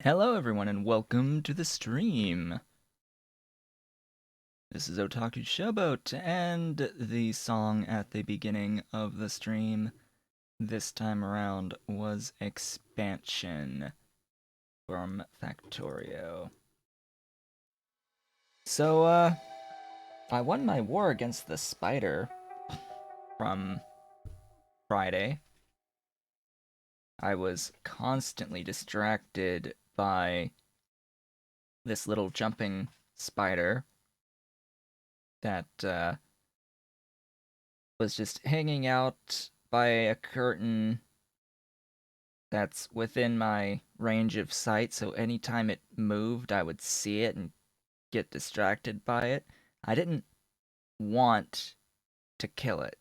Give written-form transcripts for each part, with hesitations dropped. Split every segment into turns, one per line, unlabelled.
Hello everyone and welcome to the stream. This is Otaku Showboat and the song at the beginning of the stream this time around was Expansion from Factorio. So, I won my war against the spider from Friday. I was constantly distracted by this little jumping spider that was just hanging out by a curtain that's within my range of sight, so anytime it moved, I would see it and get distracted by it. I didn't want to kill it.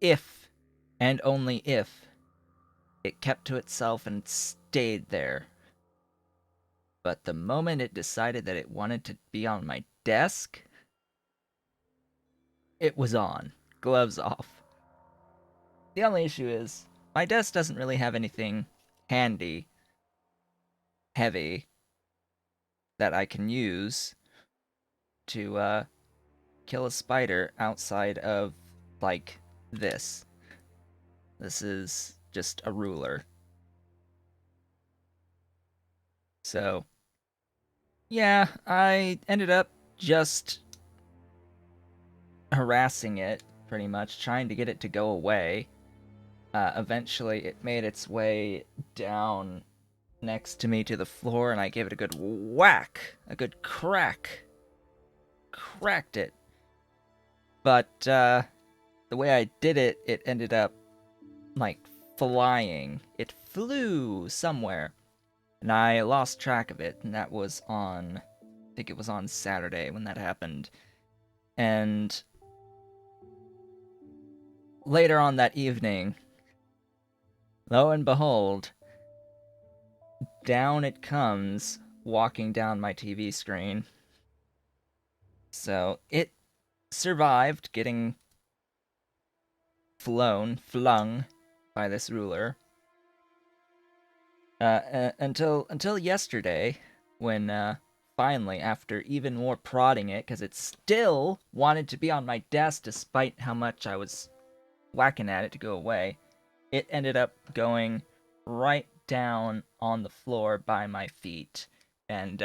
If, and only if, it kept to itself and stayed there. But the moment it decided that it wanted to be on my desk, it was on. Gloves off. The only issue is, my desk doesn't really have anything handy, heavy, that I can use to kill a spider outside of, like, this. This is just a ruler. So, yeah, I ended up just harassing it, pretty much, trying to get it to go away. Eventually, it made its way down next to me to the floor, and I gave it a good whack, a good crack. Cracked it. But, the way I did it, it ended up, like, flying. It flew somewhere. And I lost track of it, and that was on, I think it was on Saturday when that happened. And later on that evening, lo and behold, down it comes, walking down my TV screen. So it survived getting flung by this ruler. Until yesterday, when finally, after even more prodding it, because it still wanted to be on my desk despite how much I was whacking at it to go away, it ended up going right down on the floor by my feet. And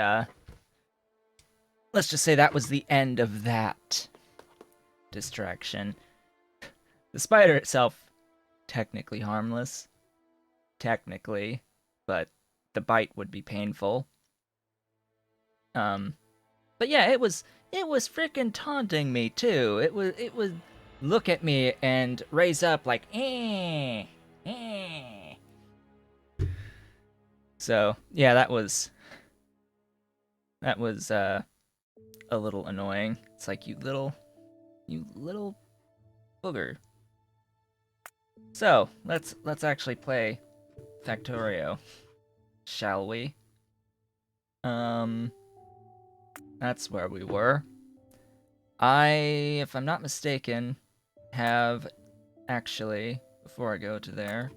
let's just say that was the end of that distraction. The spider itself, technically harmless. Technically, but the bite would be painful. But yeah, it was freaking taunting me too. It would look at me and raise up like eh. So yeah, that was a little annoying. It's like you little booger. So let's actually play Factorio, shall we? Um, that's where we were. If I'm not mistaken, have actually, before I go to there,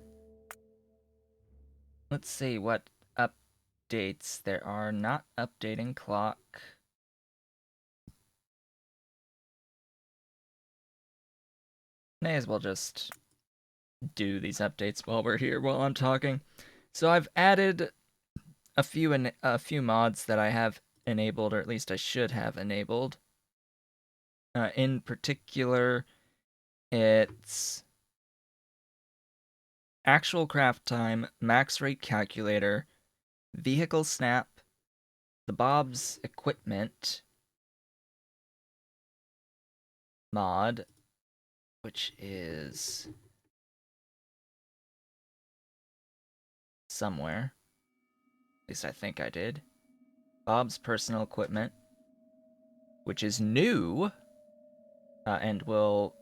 let's see what updates there are. Not updating clock. May as well just do these updates while we're here, while I'm talking. So I've added a few mods that I have enabled, or at least I should have enabled. In particular, it's actual craft time, max rate calculator, vehicle snap, the Bob's equipment mod, which is somewhere. At least I think I did. Bob's personal equipment, which is new, and will,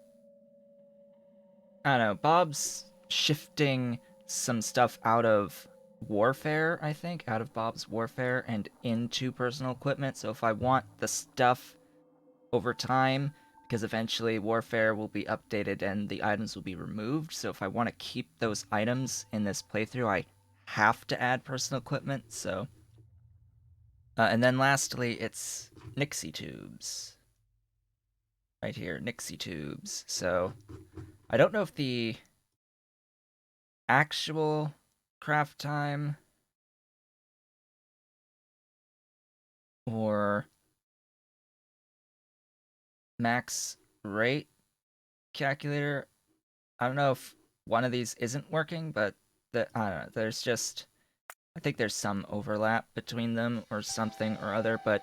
I don't know, Bob's shifting some stuff out of Warfare, I think, out of Bob's Warfare and into personal equipment. So if I want the stuff over time, because eventually Warfare will be updated and the items will be removed, so if I want to keep those items in this playthrough, I have to add personal equipment, so... and then lastly, it's Nixie tubes. Right here, Nixie tubes. So, I don't know if the actual craft time or max rate calculator, I don't know if one of these isn't working, but I don't know, there's just... I think there's some overlap between them or something or other, but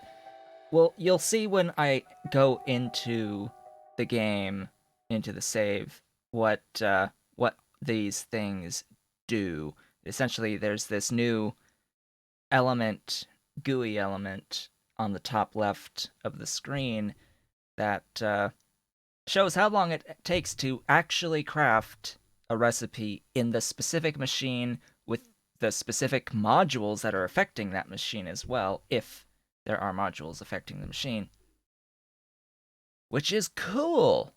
well, you'll see when I go into the game, into the save, what these things do. Essentially, there's this new element, GUI element, on the top left of the screen that shows how long it takes to actually craft a recipe in the specific machine with the specific modules that are affecting that machine as well, if there are modules affecting the machine. Which is cool.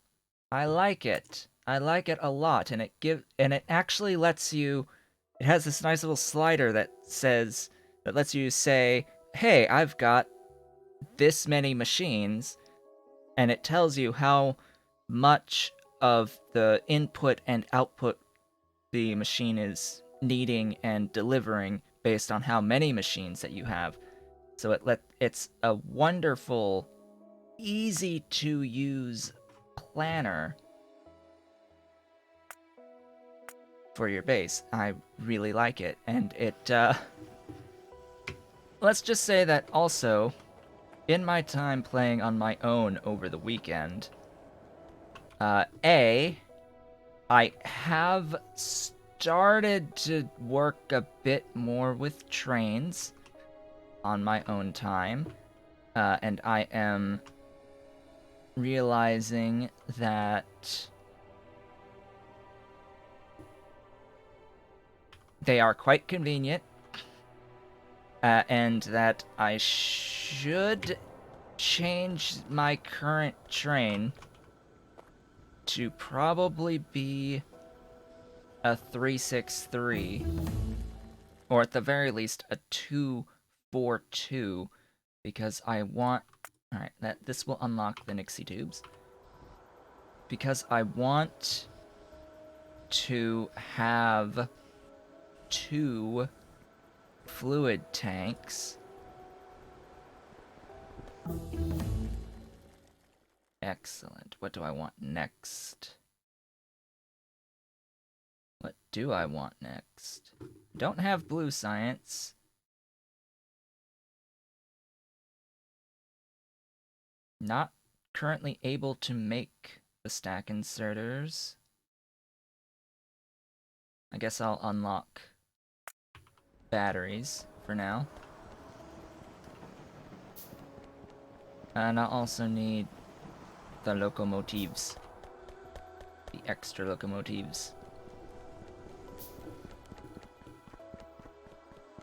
I like it. I like it a lot, and it actually lets you... It has this nice little slider that lets you say, "Hey, I've got this many machines," and it tells you how much of the input and output the machine is needing and delivering based on how many machines that you have. So it's a wonderful, easy to use planner for your base. I really like it, and let's just say that also, in my time playing on my own over the weekend, I have started to work a bit more with trains on my own time, and I am realizing that they are quite convenient, and that I should change my current train to probably be a 363, or at the very least a 242, because I want... Alright, this will unlock the Nixie tubes. Because I want to have 2 fluid tanks. Excellent. What do I want next? What do I want next? Don't have blue science. Not currently able to make the stack inserters. I guess I'll unlock batteries for now. And I'll also need the locomotives. The extra locomotives.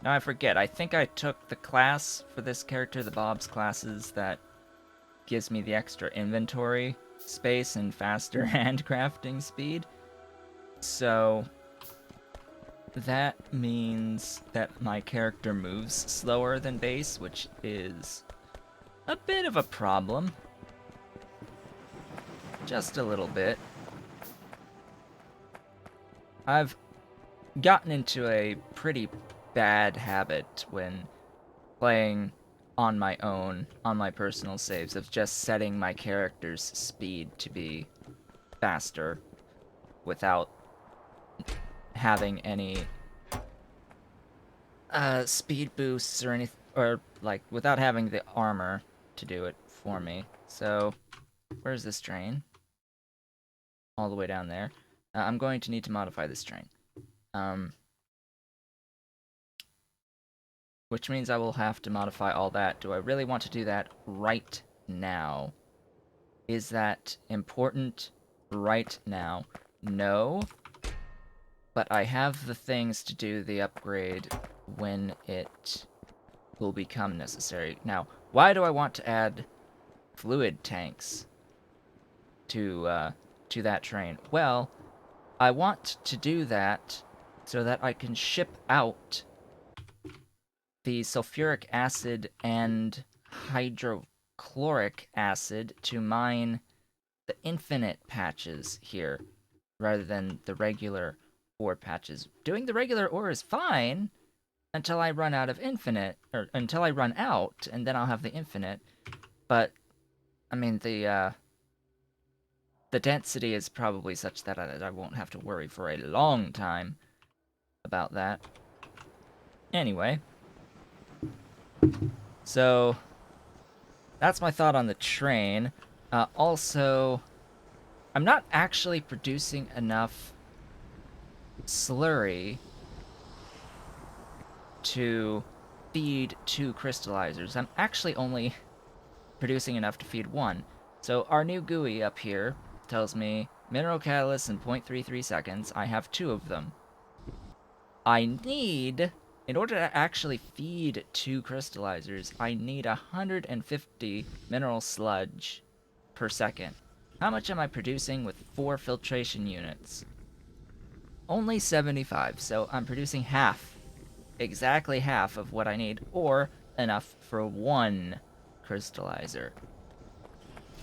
Now I forget, I think I took the class for this character, the Bob's classes, that gives me the extra inventory space and faster handcrafting speed. So that means that my character moves slower than base, which is a bit of a problem. Just a little bit. I've gotten into a pretty bad habit when playing on my own, on my personal saves, of just setting my character's speed to be faster without having any speed boosts or anything, or like without having the armor to do it for me. So where's this train? All the way down there. I'm going to need to modify this train. Which means I will have to modify all that. Do I really want to do that right now? Is that important right now? No. But I have the things to do the upgrade when it will become necessary. Now, why do I want to add fluid tanks to that train? Well, I want to do that so that I can ship out the sulfuric acid and hydrochloric acid to mine the infinite patches here, rather than the regular ore patches. Doing the regular ore is fine until I run out of infinite, or until I run out, and then I'll have the infinite. But, I mean, the density is probably such that I won't have to worry for a long time about that. Anyway, so that's my thought on the train. Also, I'm not actually producing enough slurry to feed 2 crystallizers. I'm actually only producing enough to feed 1. So our new GUI up here tells me mineral catalyst in 0.33 seconds. I have 2 of them. I need, in order to actually feed 2 crystallizers, I need 150 mineral sludge per second. How much am I producing with 4 filtration units? Only 75, so I'm producing half, exactly half of what I need, or enough for 1 crystallizer.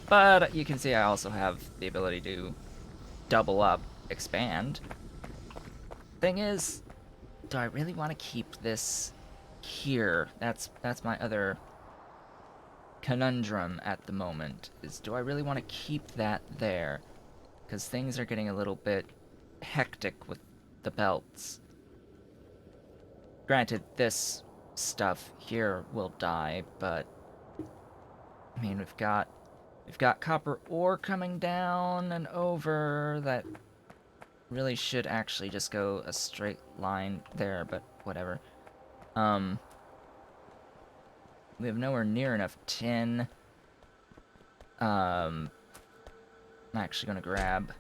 But you can see I also have the ability to double up, expand. Thing is, do I really want to keep this here? That's my other conundrum at the moment, is do I really want to keep that there? Because things are getting a little bit hectic with the belts. Granted, this stuff here will die, but I mean, we've got copper ore coming down and over that really should actually just go a straight line there, but whatever. We have nowhere near enough tin. I'm actually gonna grab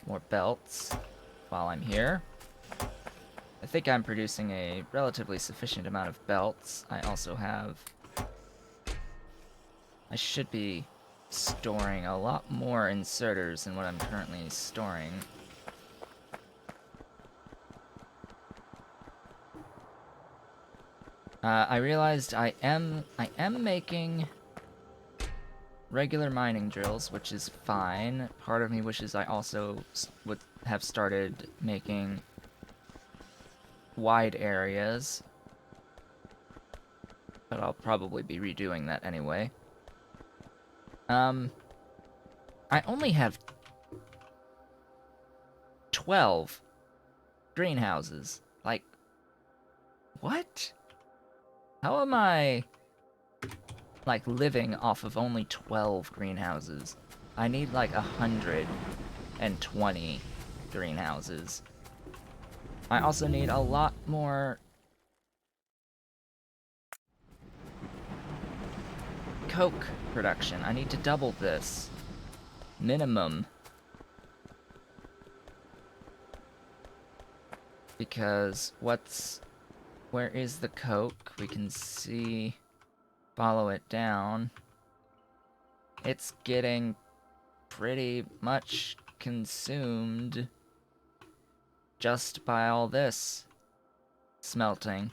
more belts while I'm here. I think I'm producing a relatively sufficient amount of belts. I also have... I should be storing a lot more inserters than what I'm currently storing. I realized I am making regular mining drills, which is fine. Part of me wishes I also would have started making wide areas, but I'll probably be redoing that anyway. I only have 12 greenhouses. Like, what? How am I, like, living off of only 12 greenhouses? I need, like, 120 greenhouses. I also need a lot more coke production. I need to double this. Minimum. Because where is the coke? We can see, follow it down. It's getting pretty much consumed just by all this smelting,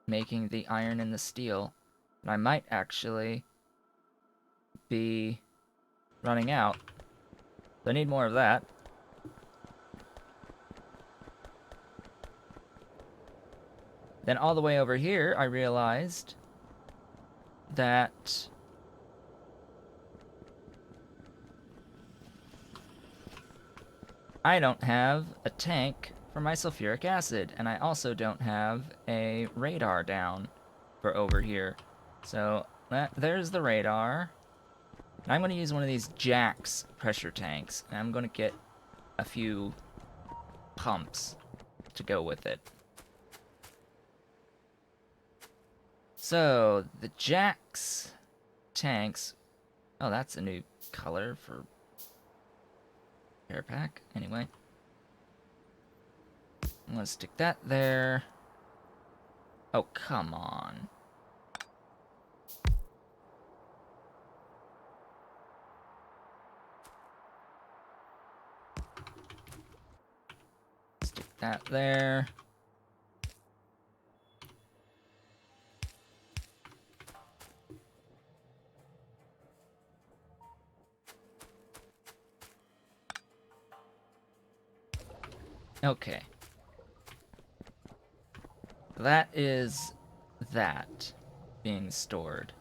making the iron and the steel. And I might actually be running out. So I need more of that. Then all the way over here, I realized that I don't have a tank for my sulfuric acid, and I also don't have a radar down for over here. So there's the radar. And I'm going to use one of these Jack's pressure tanks, and I'm going to get a few pumps to go with it. So, the Jack's tanks... Oh, that's a new color for air pack. Anyway. I'm gonna stick that there. Oh, come on. that there. Okay. That is that being stored.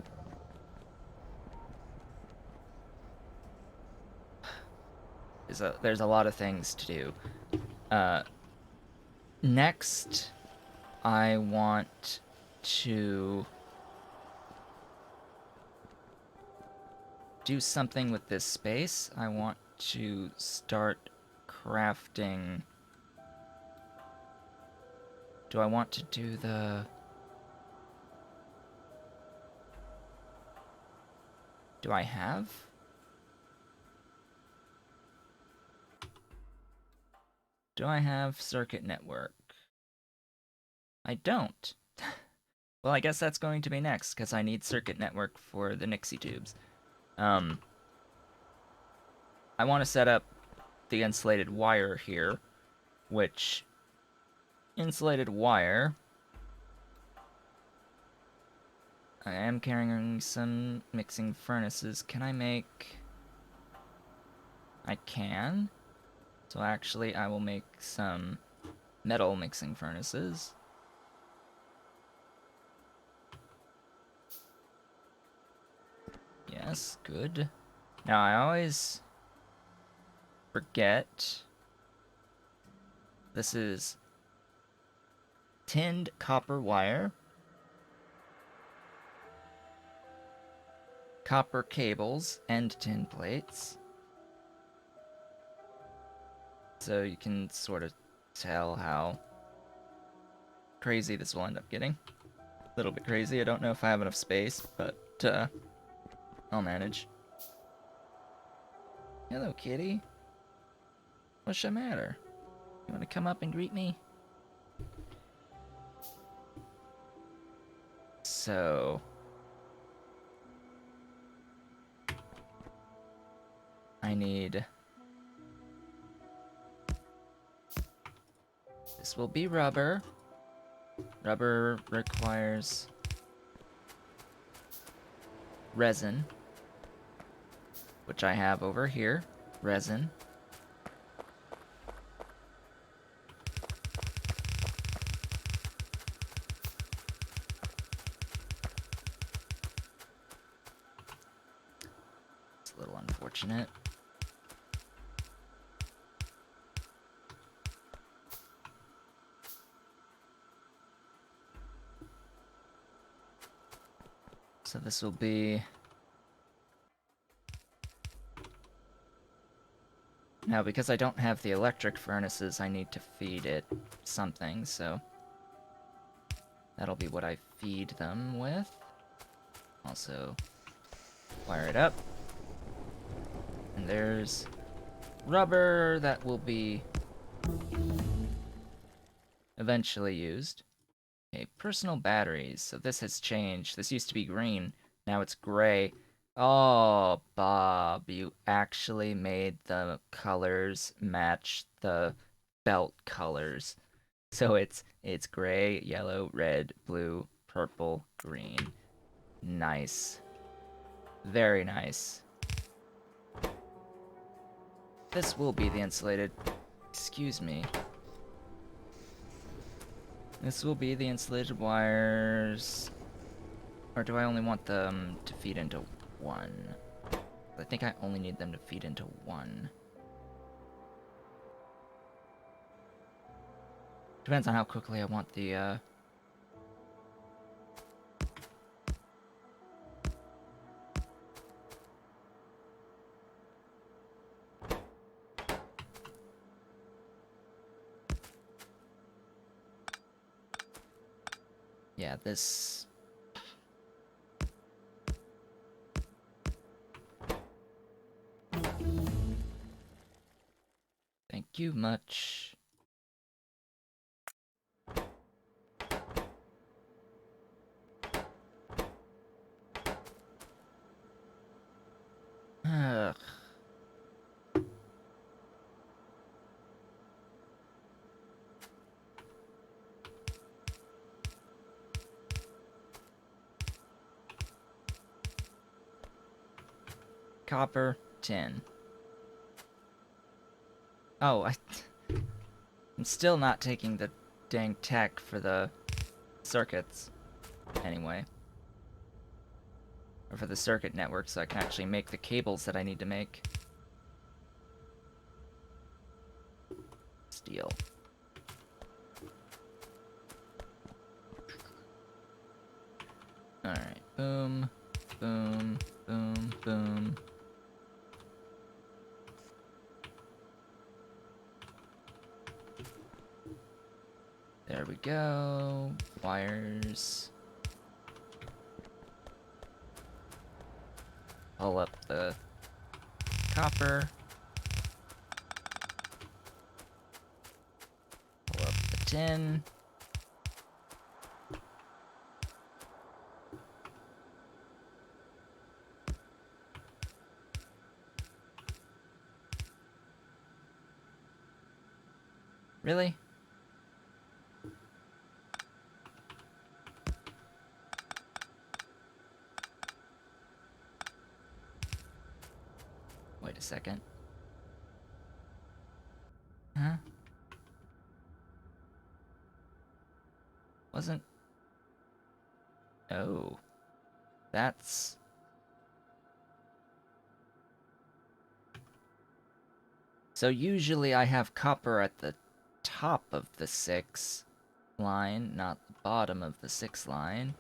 There's a lot of things to do. Next, I want to do something with this space. I want to start crafting. Do I want to do the... Do I have? Do I have circuit network? I don't. Well, I guess that's going to be next, because I need circuit network for the Nixie tubes. I want to set up the insulated wire here, which... Insulated wire... I am carrying some mixing furnaces. Can I make... I can. So actually, I will make some metal mixing furnaces. Yes, good. Now, I always forget. This is tinned copper wire, copper cables, and tin plates. So you can sort of tell how crazy this will end up getting. A little bit crazy. I don't know if I have enough space, but I'll manage. Hello, kitty. What's the matter? You want to come up and greet me? So... I need... This will be rubber. Rubber requires resin, which I have over here. Resin. It's a little unfortunate. So this will be... Now, because I don't have the electric furnaces, I need to feed it something, so... That'll be what I feed them with. Also, wire it up. And there's rubber that will be eventually used. Okay, personal batteries. So this has changed. This used to be green. Now it's gray. Oh, Bob, you actually made the colors match the belt colors. So it's gray, yellow, red, blue, purple, green. Nice. Very nice. This will be the insulated... Excuse me. This will be the insulated wires. Or do I only want them to feed into one? I think I only need them to feed into one. Depends on how quickly I want the, Yeah, this... Thank you much. Ugh. copper, tin. Oh, I'm still not taking the dang tech for the circuits, anyway. Or for the circuit network, so I can actually make the cables that I need to make. Steel. Alright, boom, boom, boom, boom. There we go. Wires. Pull up the copper. Pull up the tin. Really? Wait a second. Huh? Wasn't... Oh. That's... So usually I have copper at the top of the 6 line, not the bottom of the 6 line.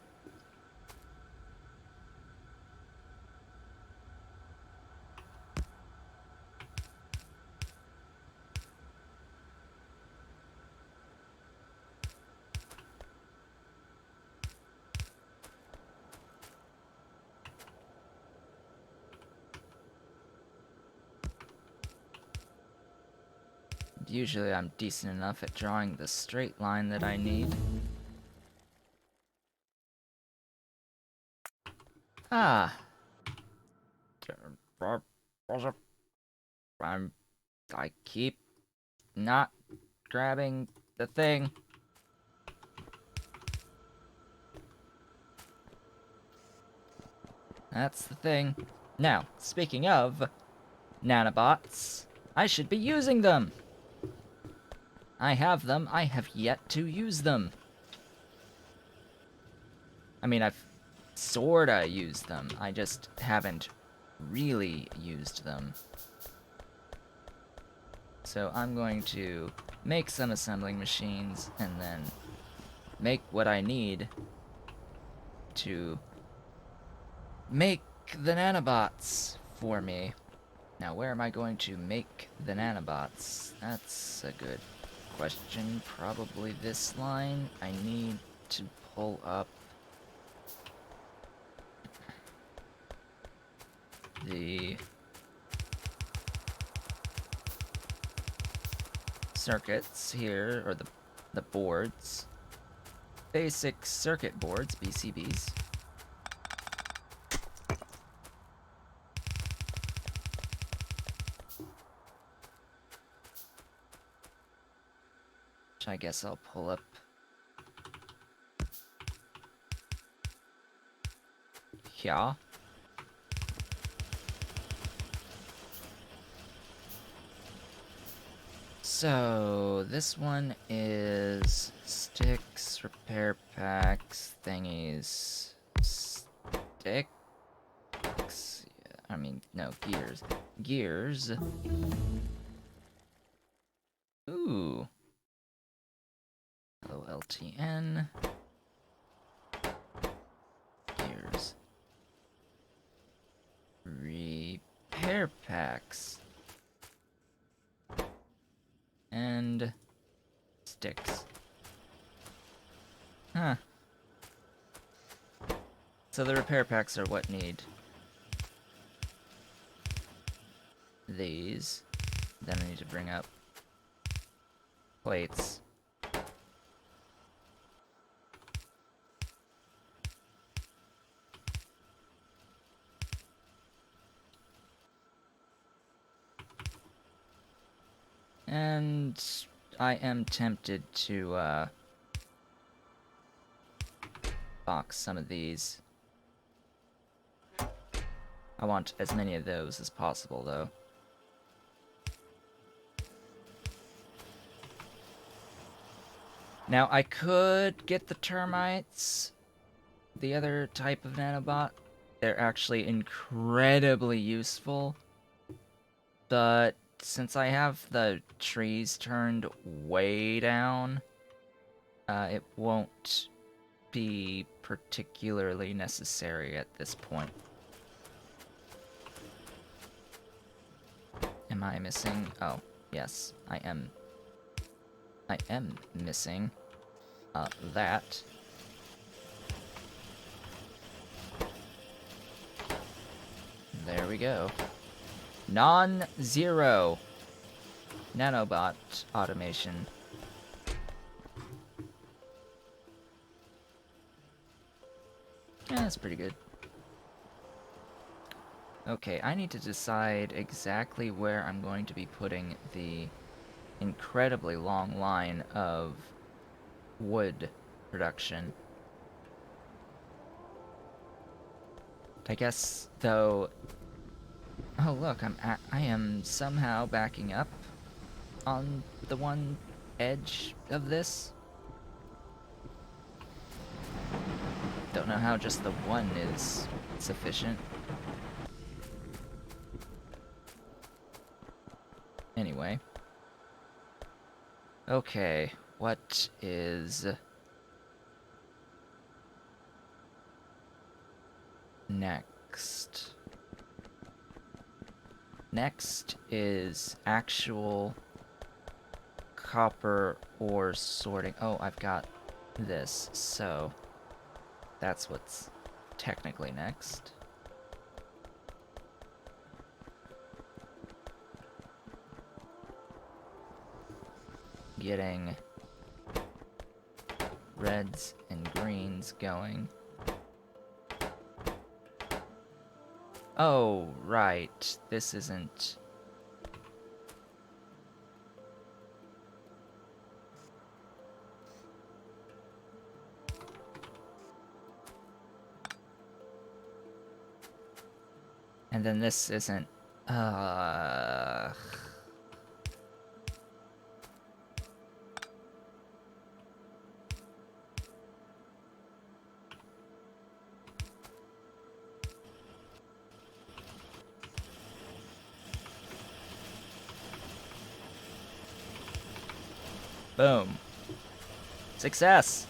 Usually I'm decent enough at drawing the straight line that I need. Ah. I keep not grabbing the thing. That's the thing. Now, speaking of nanobots, I should be using them. I have them. I have yet to use them. I mean, I've sorta used them. I just haven't really used them. So I'm going to make some assembling machines and then make what I need to make the nanobots for me. Now, where am I going to make the nanobots? That's a good question. Probably this line. I need to pull up the circuits here, or the boards. Basic circuit boards, BCBs. Which I guess I'll pull up here. So, this one is sticks, repair packs, thingies, sticks, yeah, I mean, no, gears. Gears. Ooh. LTN. Gears. Repair packs. And sticks. Huh. So the repair packs are what need these. Then I need to bring up plates. And I am tempted to box some of these. I want as many of those as possible, though. Now, I could get the termites, the other type of nanobot. They're actually incredibly useful. But since I have the trees turned way down, it won't be particularly necessary at this point. Am I missing? Oh, yes, I am. I am missing that. There we go. Non-zero nanobot automation. Yeah, that's pretty good. Okay, I need to decide exactly where I'm going to be putting the incredibly long line of wood production. I guess, though... Oh, look, I am somehow backing up on the one edge of this. Don't know how just the one is sufficient. Anyway. Okay, what is... next? Next is actual copper ore sorting. Oh, I've got this, so that's what's technically next. Getting reds and greens going. Oh, right. This isn't... And then this isn't... Boom. Success!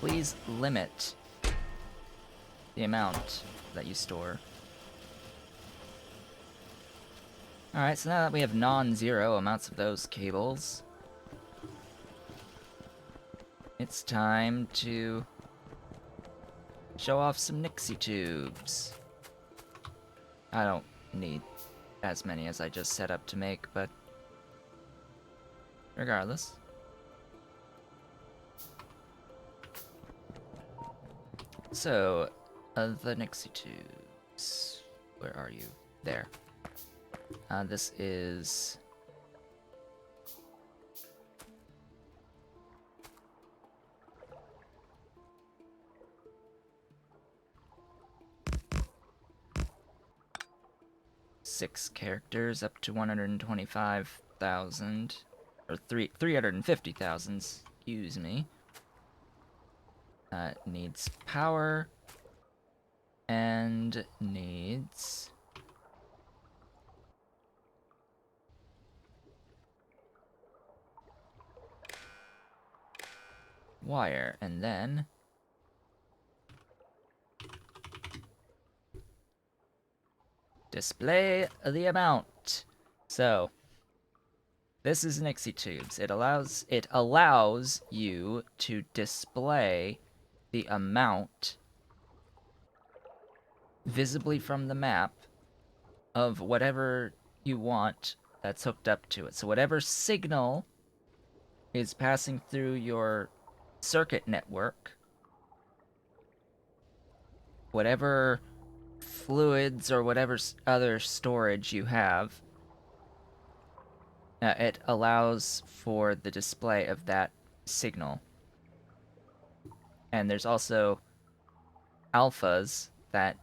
Please limit the amount that you store. Alright, so now that we have non-zero amounts of those cables, it's time to show off some Nixie tubes. I don't need as many as I just set up to make, but regardless. So, the Nixie tubes. Where are you? There. This is... six characters up to 125,000. Or 350,000, excuse me. Needs power. And needs... wire, and then display the amount. So this is Nixie tubes. It allows you to display the amount visibly from the map of whatever you want that's hooked up to it. So whatever signal is passing through your circuit network, whatever fluids or whatever other storage you have, it allows for the display of that signal. And there's also alphas that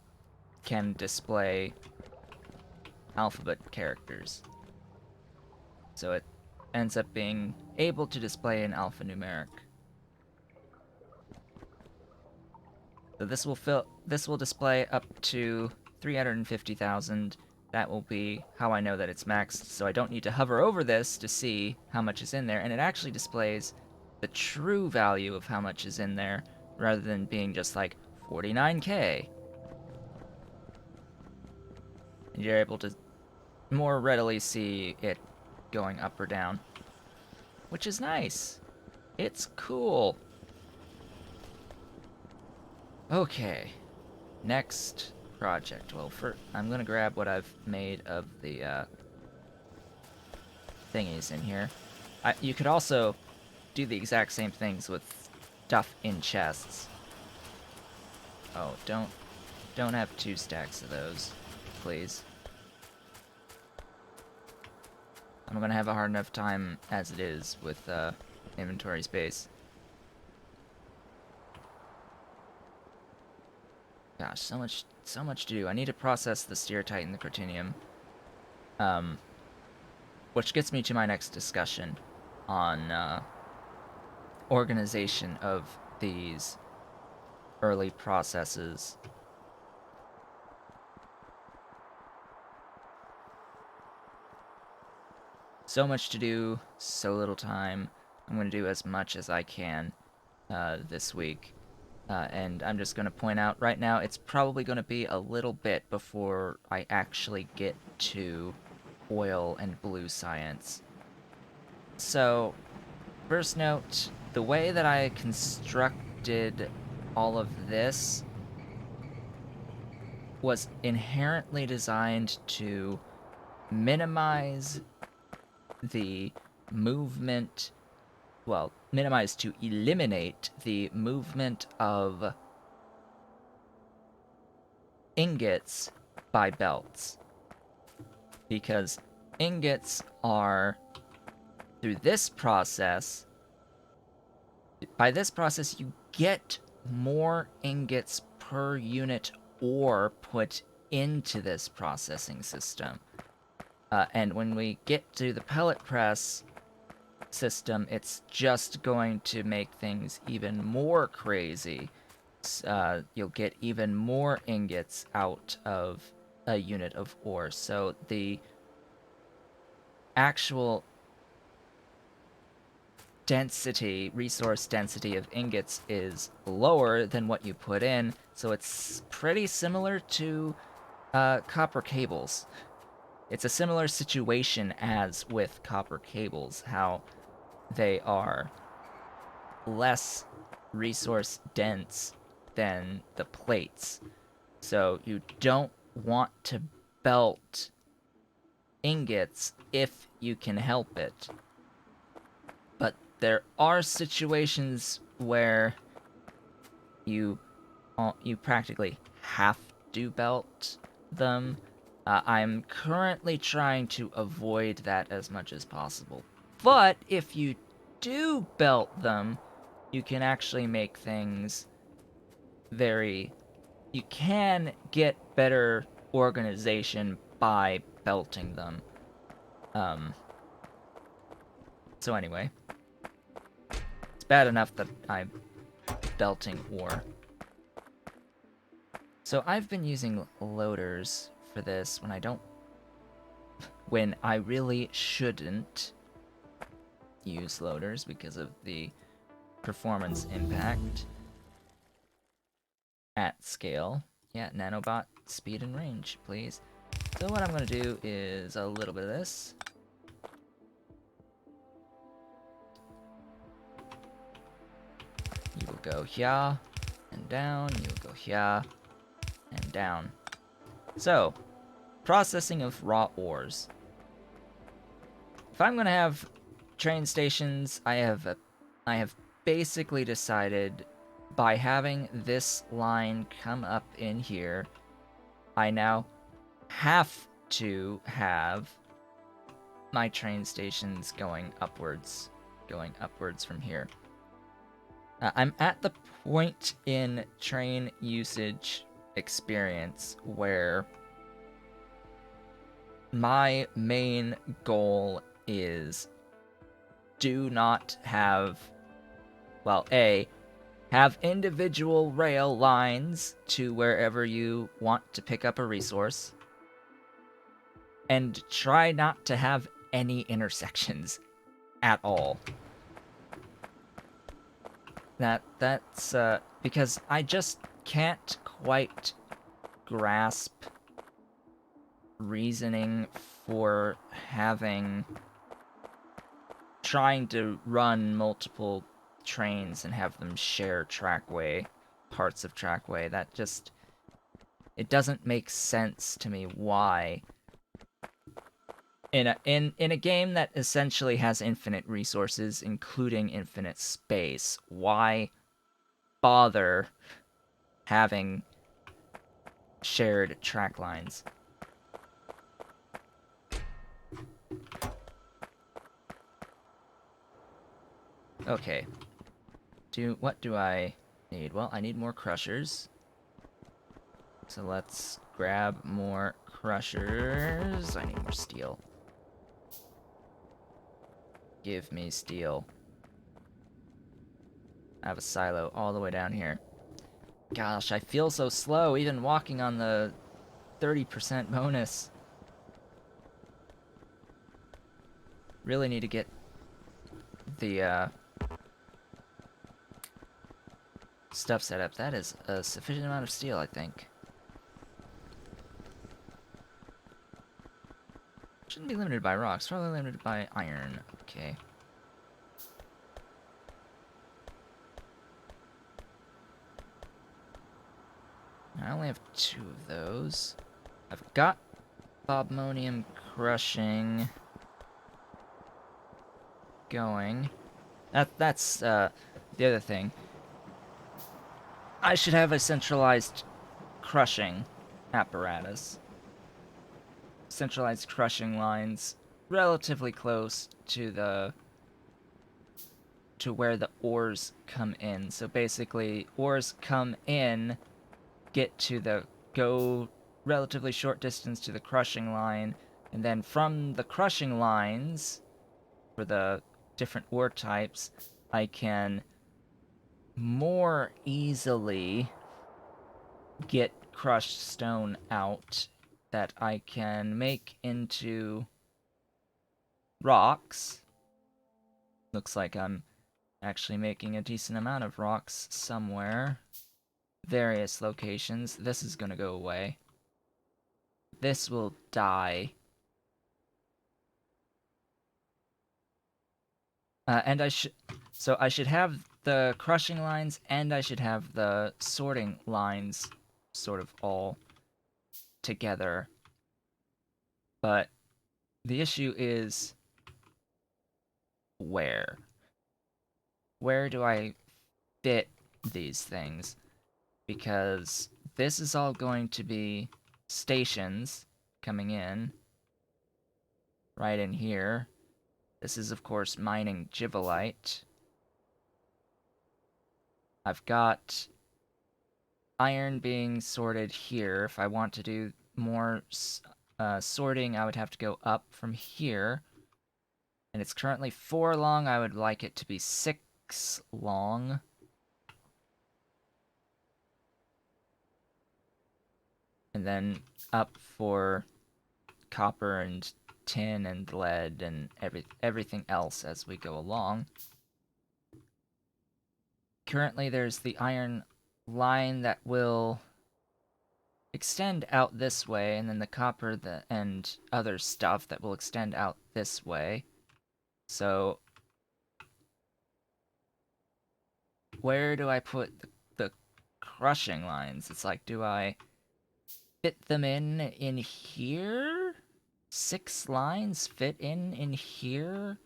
can display alphabet characters. So it ends up being able to display an alphanumeric. So this will display up to 350,000. That will be how I know that it's maxed, so I don't need to hover over this to see how much is in there, and it actually displays the true value of how much is in there, rather than being just like 49K. And you're able to more readily see it going up or down, which is nice. It's cool. Okay, next project. Well, I'm gonna grab what I've made of the thingies in here. You could also do the exact same things with stuff in chests. Oh, don't have 2 stacks of those, please. I'm gonna have a hard enough time as it is with inventory space. Gosh, so much to do. I need to process the steertite and the crucinium. Which gets me to my next discussion on organization of these early processes. So much to do, so little time. I'm going to do as much as I can this week. And I'm just going to point out right now, it's probably going to be a little bit before I actually get to oil and blue science. So, first note, the way that I constructed all of this was inherently designed to minimize the movement, well, minimize to eliminate the movement of ingots by belts. Because ingots are, through this process, by this process you get more ingots per unit ore put into this processing system. And when we get to the pellet press system, it's just going to make things even more crazy. You'll get even more ingots out of a unit of ore. So the actual density, resource density of ingots is lower than what you put in. So it's pretty similar to copper cables. It's a similar situation as with copper cables, how they are less resource dense than the plates. So you don't want to belt ingots if you can help it. But there are situations where you practically have to belt them. I'm currently trying to avoid that as much as possible. But if you do belt them, you can actually make things you can get better organization by belting them. So anyway, it's bad enough that I'm belting ore. So I've been using loaders for this when I really shouldn't use loaders because of the performance impact at scale. Yeah, nanobot speed and range, please. So what I'm going to do is a little bit of this. You will go here and down. You will go here and down. So, processing of raw ores. If I'm going to have train stations, I have basically decided by having this line come up in here, I now have to have my train stations going upwards from here. I'm at the point in train usage experience where my main goal is do not have, well, A, have individual rail lines to wherever you want to pick up a resource, and try not to have any intersections at all. That's because I just can't quite grasp reasoning for trying to run multiple trains and have them share trackway, parts of trackway. That just, it doesn't make sense to me why in a game that essentially has infinite resources, including infinite space, why bother having shared track lines? Okay. What do I need? Well, I need more crushers. So let's grab more crushers. I need more steel. Give me steel. I have a silo all the way down here. Gosh, I feel so slow even walking on the 30% bonus. Really need to get the stuff set up. That is a sufficient amount of steel, I think. Shouldn't be limited by rocks, probably limited by iron. Okay. I only have 2 of those. I've got bobmonium crushing going. That's the other thing. I should have a centralized crushing apparatus. Centralized crushing lines relatively close to where the ores come in. So basically, ores come in, go relatively short distance to the crushing line, and then from the crushing lines for the different ore types, I can more easily get crushed stone out that I can make into rocks. Looks like I'm actually making a decent amount of rocks somewhere. Various locations. This is gonna go away. This will die. And I should have the crushing lines and I should have the sorting lines sort of all together. But the issue is where? Where do I fit these things? Because this is all going to be stations coming in right in here. This is, of course, mining gibbelite. I've got iron being sorted here. If I want to do more sorting, I would have to go up from here. And it's currently 4 long. I would like it to be 6 long. And then up for copper and tin and lead and everything else as we go along. Currently, there's the iron line that will extend out this way, and then the copper and other stuff that will extend out this way. So, where do I put the crushing lines? It's like, do I fit them in here? 6 lines fit in here?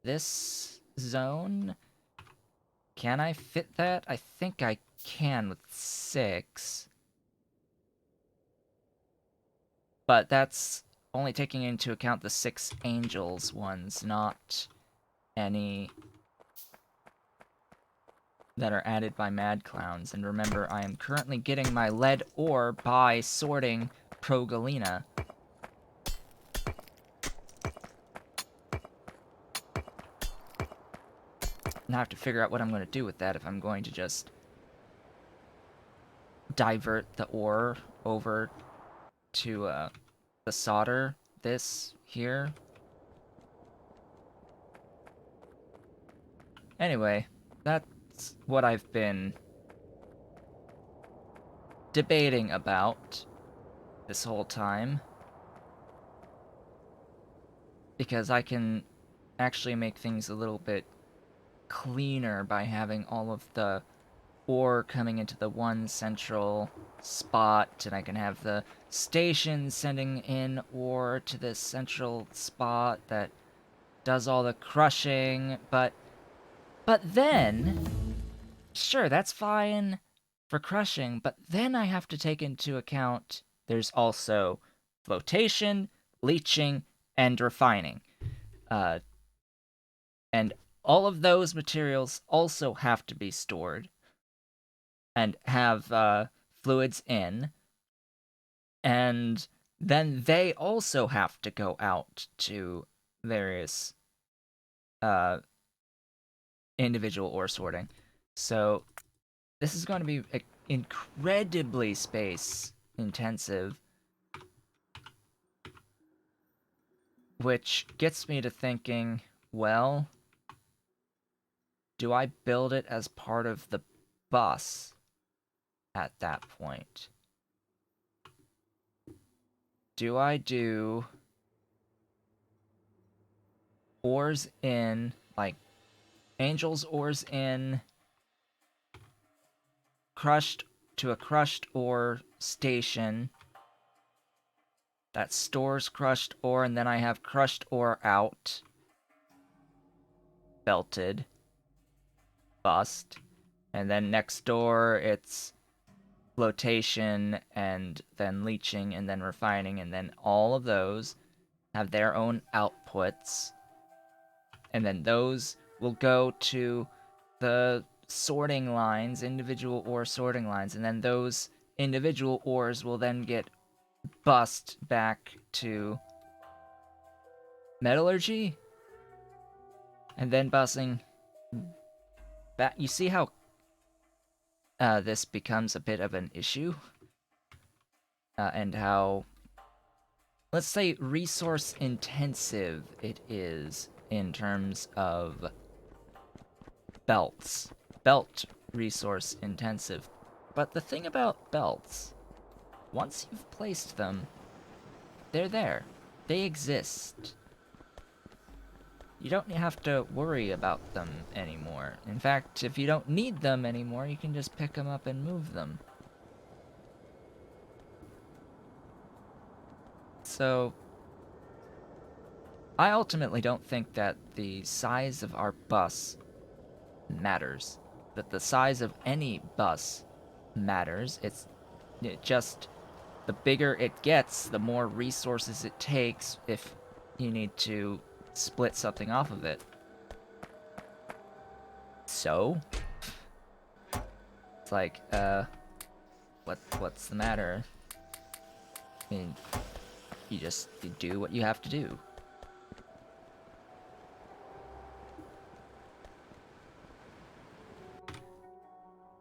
This zone? Can I fit that? I think I can with 6. But that's only taking into account the 6 angels ones, not any that are added by Mad Clowns. And remember, I am currently getting my lead ore by sorting Progalina. Now I have to figure out what I'm going to do with that, if I'm going to just divert the ore over to the solder this here. Anyway, that's what I've been debating about this whole time. Because I can actually make things a little bit cleaner by having all of the ore coming into the one central spot, and I can have the station sending in ore to this central spot that does all the crushing, but then, sure, that's fine for crushing, but then I have to take into account there's also flotation, leaching, and refining. And all of those materials also have to be stored and have fluids in, and then they also have to go out to various individual ore sorting. So this is going to be incredibly space intensive, which gets me to thinking, well, do I build it as part of the bus at that point? Do I do ores in, like, Angel's ores in, crushed to a crushed ore station that stores crushed ore, and then I have crushed ore out, belted, bust, and then next door it's flotation and then leaching and then refining, and then all of those have their own outputs, and then those will go to the sorting lines, individual ore sorting lines, and then those individual ores will then get bussed back to metallurgy, and then bussing back. You see how this becomes a bit of an issue, and how, let's say, resource intensive it is in terms of belts. Belt resource intensive. But the thing about belts, once you've placed them, they're there. They exist. You don't have to worry about them anymore. In fact, if you don't need them anymore, you can just pick them up and move them. So, I ultimately don't think that the size of our bus matters. That the size of any bus matters. It just, the bigger it gets, the more resources it takes if you need to split something off of it. So, it's like, what's the matter? I mean, you do what you have to do.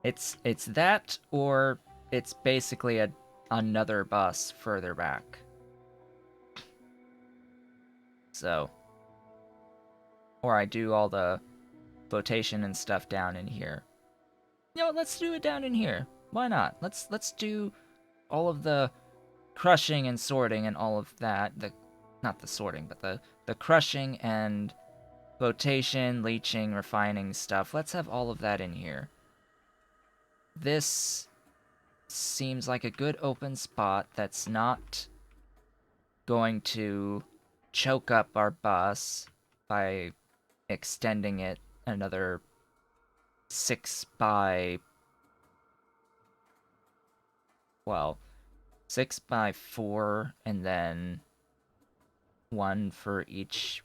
It's that, or it's basically another bus further back. So, or I do all the flotation and stuff down in here. You know, let's do it down in here. Why not? Let's do all of the crushing and sorting and all of that. Not the sorting, but the crushing and flotation, leaching, refining stuff. Let's have all of that in here. This seems like a good open spot that's not going to choke up our bus by extending it another 6 by, well, 6 by 4, and then 1 for each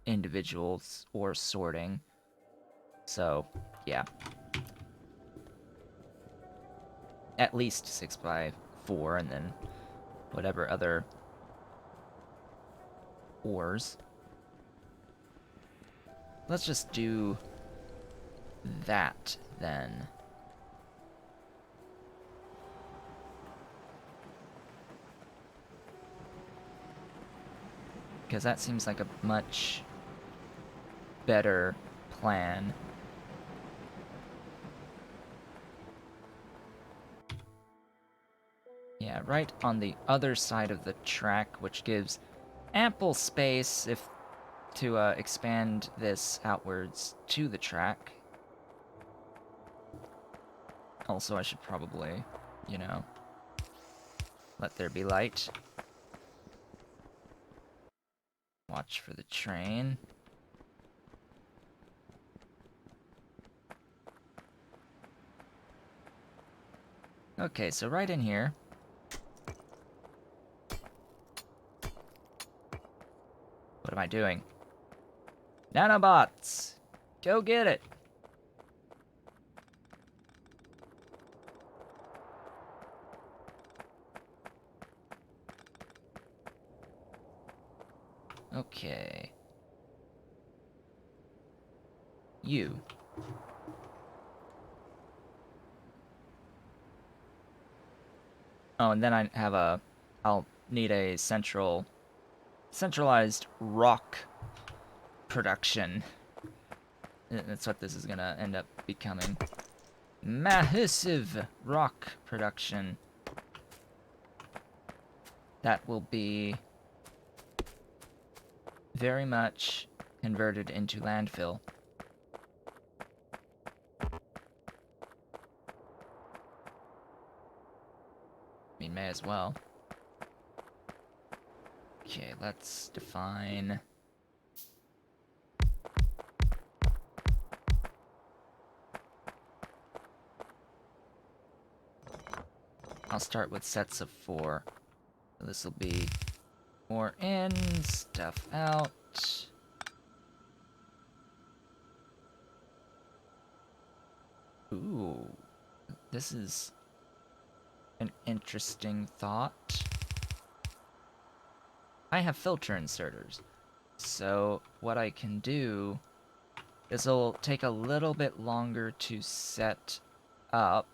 individual's ore sorting. So, yeah. at least 6 by 4, and then whatever other ores. Let's just do that then. Because that seems like a much better plan. Yeah, right on the other side of the track, which gives ample space if to expand this outwards to the track. Also, I should probably, you know, let there be light. Watch for the train. Okay, so right in here. What am I doing? Nanobots! Go get it! Okay. You. Oh, and then I have a... I'll need a centralized rock production. That's what this is gonna end up becoming. Massive rock production. That will be very much converted into landfill. I mean, may as well. Okay, let's define... I'll start with sets of 4. So this will be 4 in, stuff out. Ooh, this is an interesting thought. I have filter inserters, so what I can do, this will take a little bit longer to set up.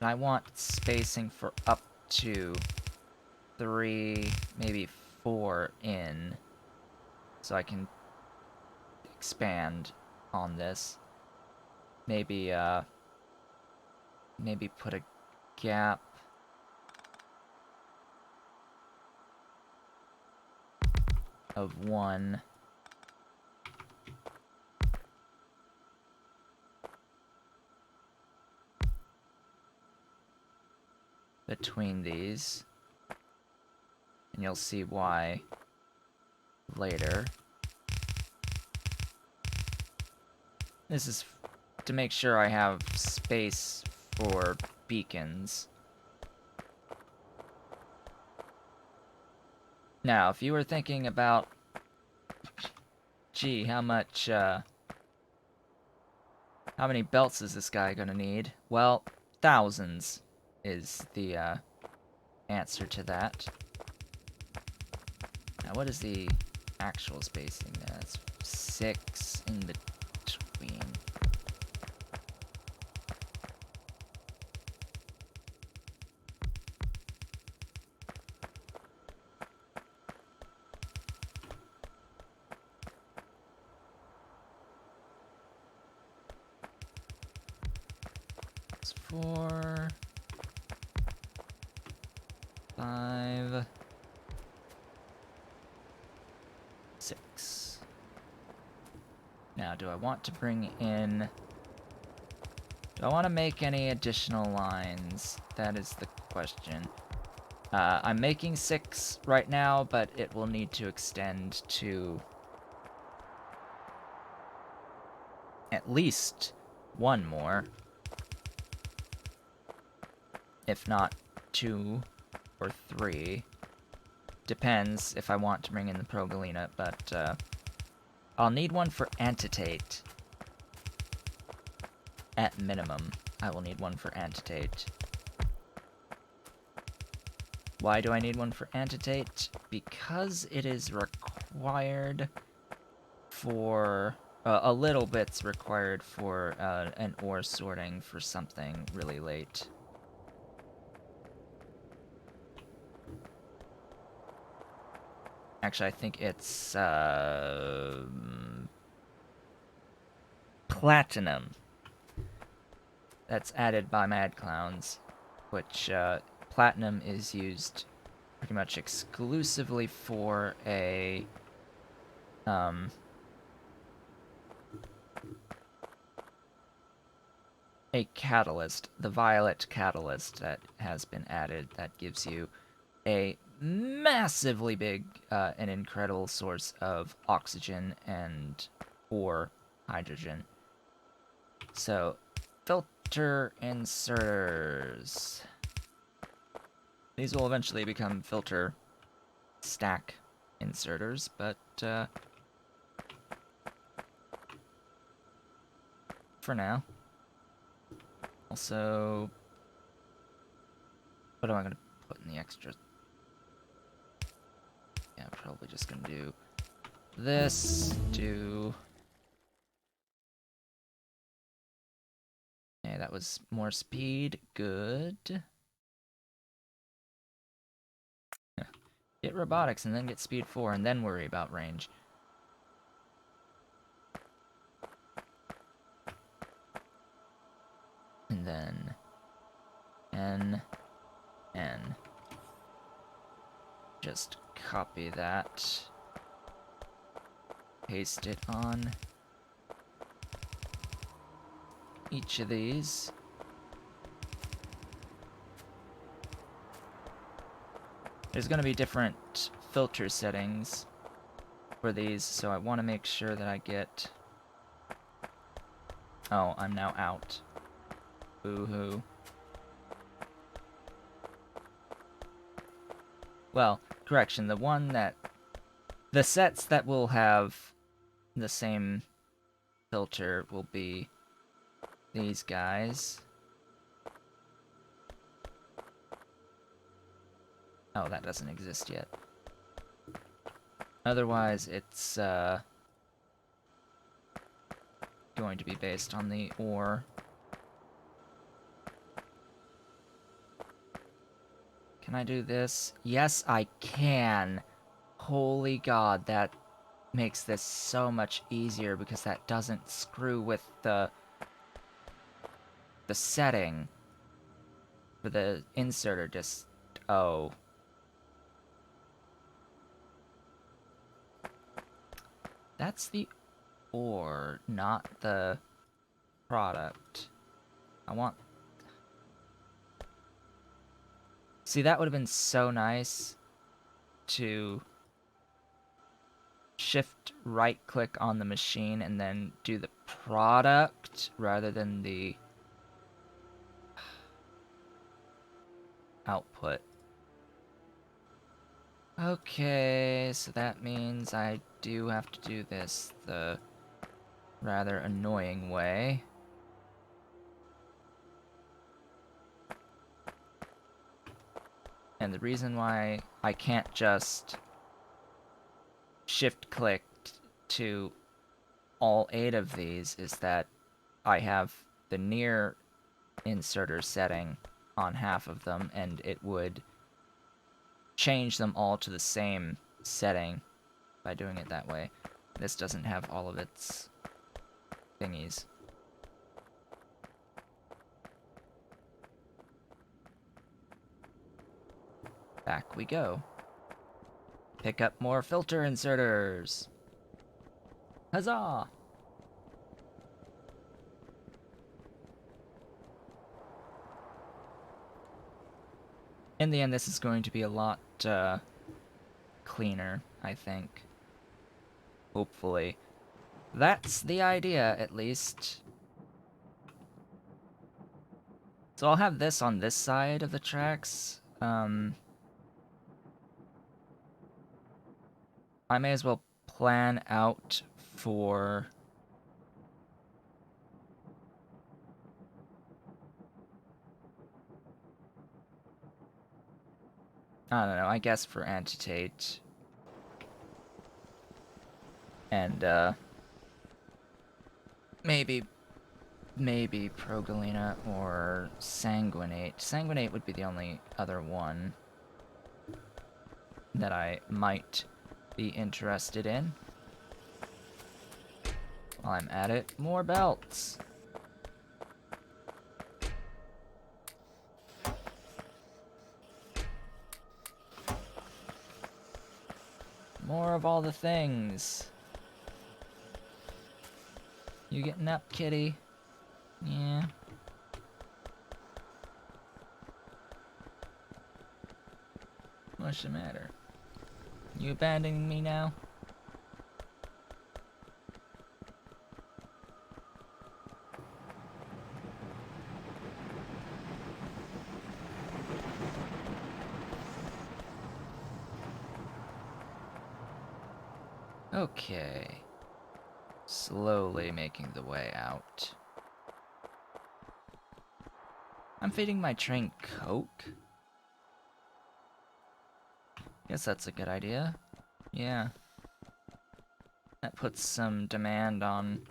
And I want spacing for up to 3, maybe 4 in, so I can expand on this. Maybe, maybe put a gap of 1. Between these. And you'll see why later. This is to make sure I have space for beacons. Now, if you were thinking about, gee, how many belts is this guy gonna need? Well, thousands is the answer to that. Now, what is the actual spacing? That's 6 in between. It's 4, 5, 6. Now, do I want to bring in... Do I want to make any additional lines? That is the question. I'm making 6 right now, but it will need to extend to at least 1 more. If not 2 or 3. Depends if I want to bring in the Progalina, but I'll need one for antitate. At minimum, I will need one for antitate. Why do I need one for antitate? Because it is required for... a little bit's required for an ore sorting for something really late. Actually, I think it's platinum that's added by Mad Clowns, which platinum is used pretty much exclusively for a catalyst, the violet catalyst that has been added that gives you a massively big and incredible source of oxygen and or hydrogen. So, filter inserters. These will eventually become filter stack inserters, but for now. Also, what am I going to put in the extra? Yeah, probably just going to do this, do... Okay, that was more speed, good. Get robotics and then get speed 4 and then worry about range. And then N. Just copy that. Paste it on each of these. There's going to be different filter settings for these, so I want to make sure that I get... Oh, I'm now out. Boo-hoo. Well, correction, the sets that will have the same filter will be these guys. Oh, that doesn't exist yet. Otherwise, it's going to be based on the ore. Can I do this? Yes, I can. Holy God, that makes this so much easier because that doesn't screw with the setting for the inserter. Just... Oh. That's the ore, not the product. I want... See, that would have been so nice to shift right-click on the machine and then do the product rather than the output. Okay, so that means I do have to do this the rather annoying way. And the reason why I can't just shift-click to all 8 of these is that I have the near inserter setting on half of them, and it would change them all to the same setting by doing it that way. This doesn't have all of its thingies. Back we go. Pick up more filter inserters. Huzzah! In the end, this is going to be a lot cleaner, I think. Hopefully. That's the idea, at least. So I'll have this on this side of the tracks. I may as well plan out for... I don't know, I guess for Antitate. And, maybe Progalina or Sanguinate. Sanguinate would be the only other one that I might be interested in. While I'm at it, more belts. More of all the things. You getting up, kitty? Yeah. What's the matter? You abandoning me now? Okay. Slowly making the way out. I'm feeding my train Coke? Guess that's a good idea. Yeah. That puts some demand on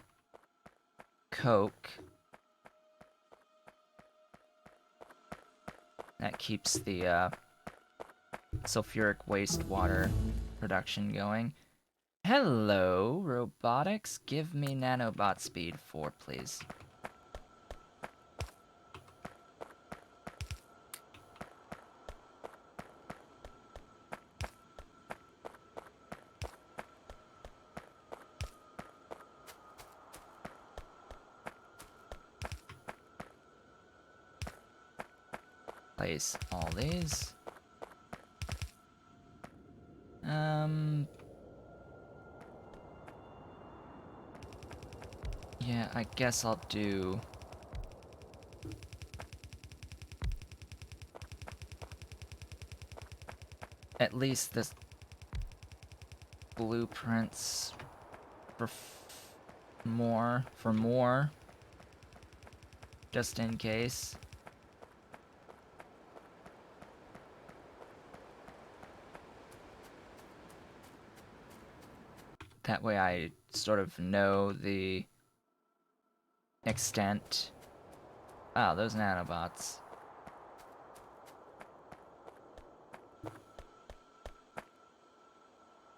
Coke. That keeps the sulfuric wastewater production going. Hello, robotics. Give me nanobot speed 4, please. Place all these. Yeah, I guess I'll do... at least this blueprints for more, just in case. That way I sort of know the extent. Wow, those nanobots.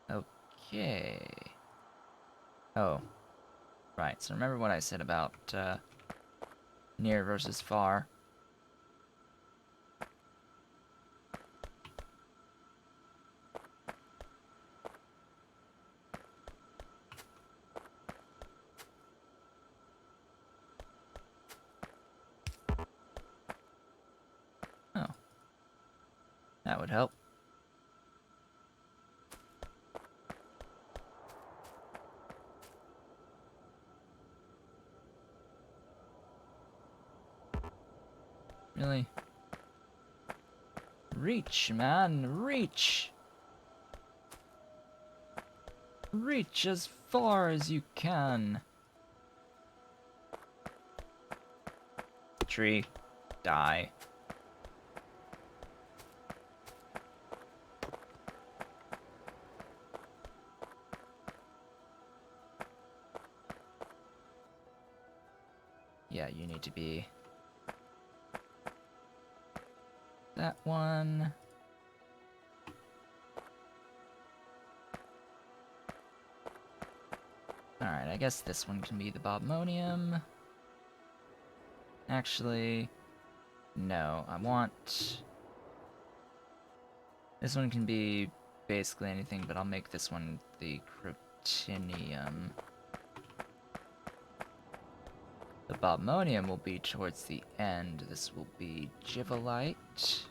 Okay. Oh. Right, so remember what I said about near versus far. Oh. That would help. Really? Reach, man, reach! Reach as far as you can. Tree. Die. Yeah, you need to be... that one. Alright, I guess this one can be the Bobmonium. Actually, no, I want... this one can be basically anything, but I'll make this one the Cryptinium. The Bobmonium will be towards the end. This will be Givolite.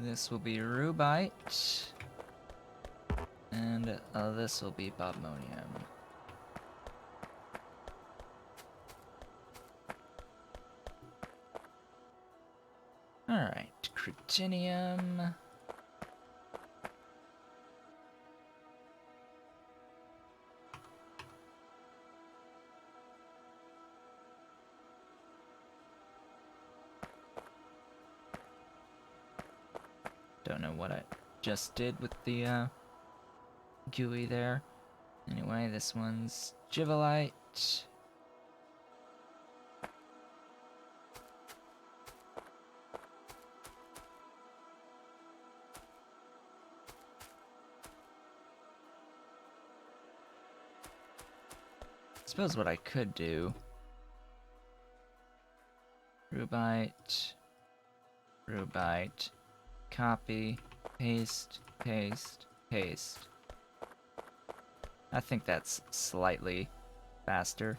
This will be Rubite. And this will be Bobmonium. Alright, Cryptinium. Don't know what I just did with the GUI there. Anyway, this one's Givelite. Suppose what I could do, rubite, copy, paste, paste, paste. I think that's slightly faster.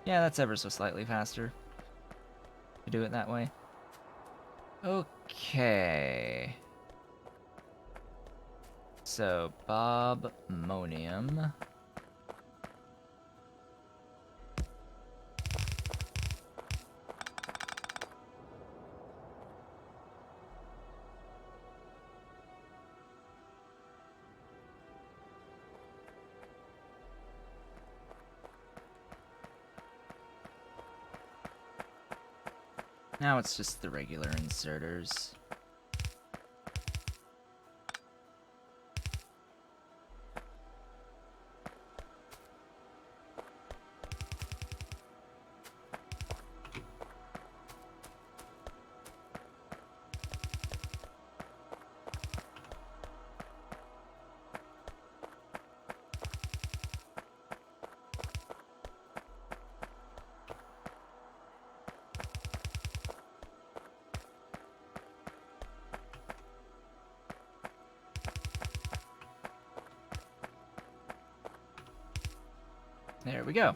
Yeah, that's ever so slightly faster to do it that way. Okay. So, Bob Monium. Now it's just the regular inserters. There we go.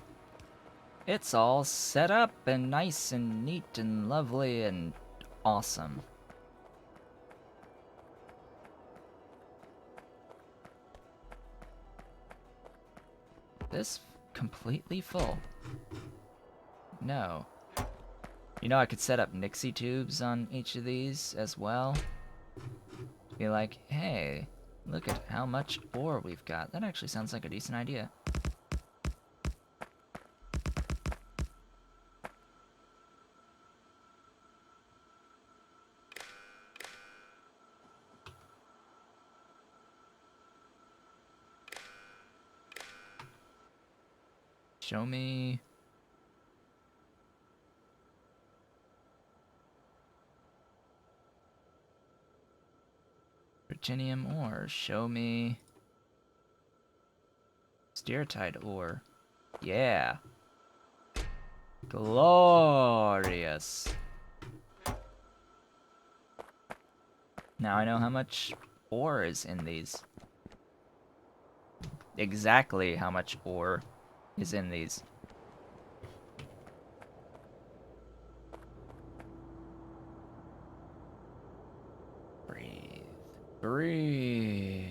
It's all set up and nice and neat and lovely and awesome. This completely full? No. You know, I could set up Nixie tubes on each of these as well. Be like, hey, look at how much ore we've got. That actually sounds like a decent idea. Show me... Virginium ore. Show me... Stereotype ore. Yeah. Glorious. Now I know how much ore is in these. Exactly how much ore is in these. Breathe. Breathe.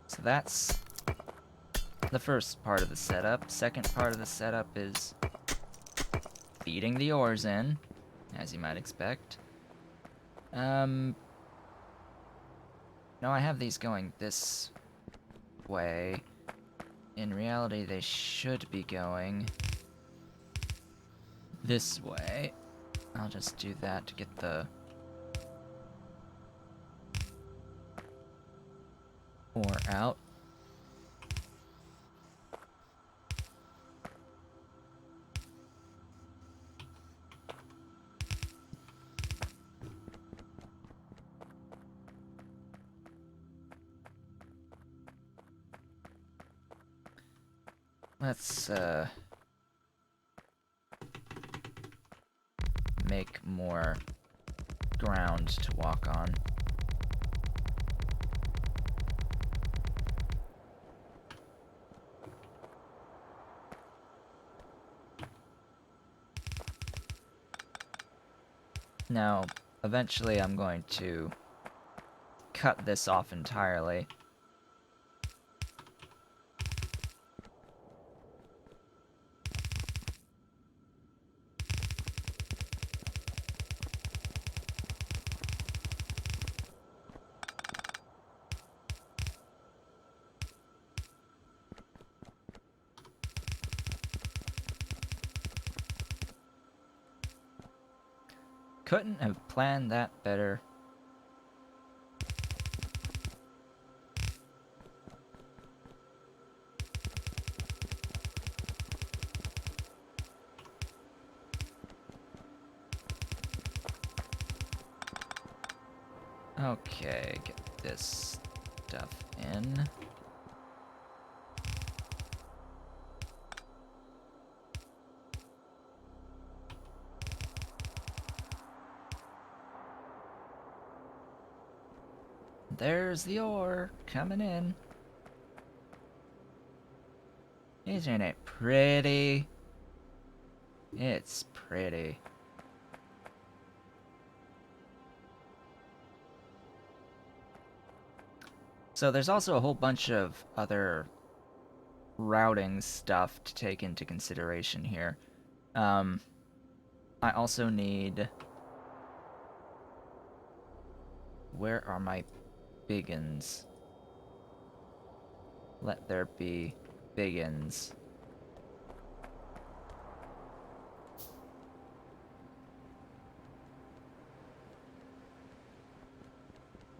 So that's the first part of the setup. Second part of the setup is feeding the ores in, as you might expect. No, I have these going this way. In reality, they should be going this way. I'll just do that to get the ore out. Let's, make more ground to walk on. Now, eventually I'm going to cut this off entirely. couldn't have planned that better. Okay, get this stuff in. There's the ore coming in. Isn't it pretty? It's pretty. So there's also a whole bunch of other routing stuff to take into consideration here. I also need... Where are my biggins? Let there be biggins.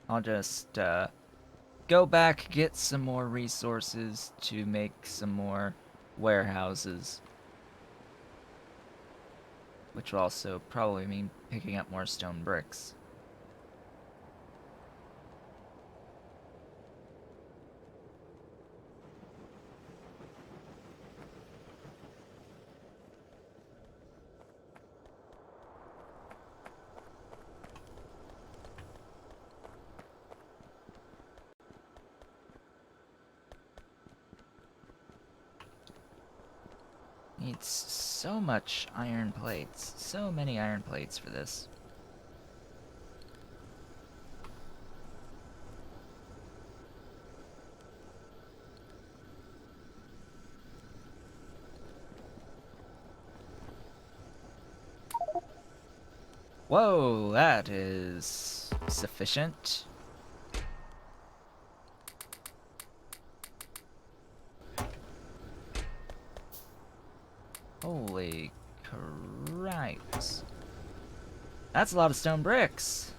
I'll just go back, get some more resources to make some more warehouses. Which will also probably mean picking up more stone bricks. Needs so much iron plates. So many iron plates for this. Whoa, that is sufficient. Holy cripes. That's a lot of stone bricks.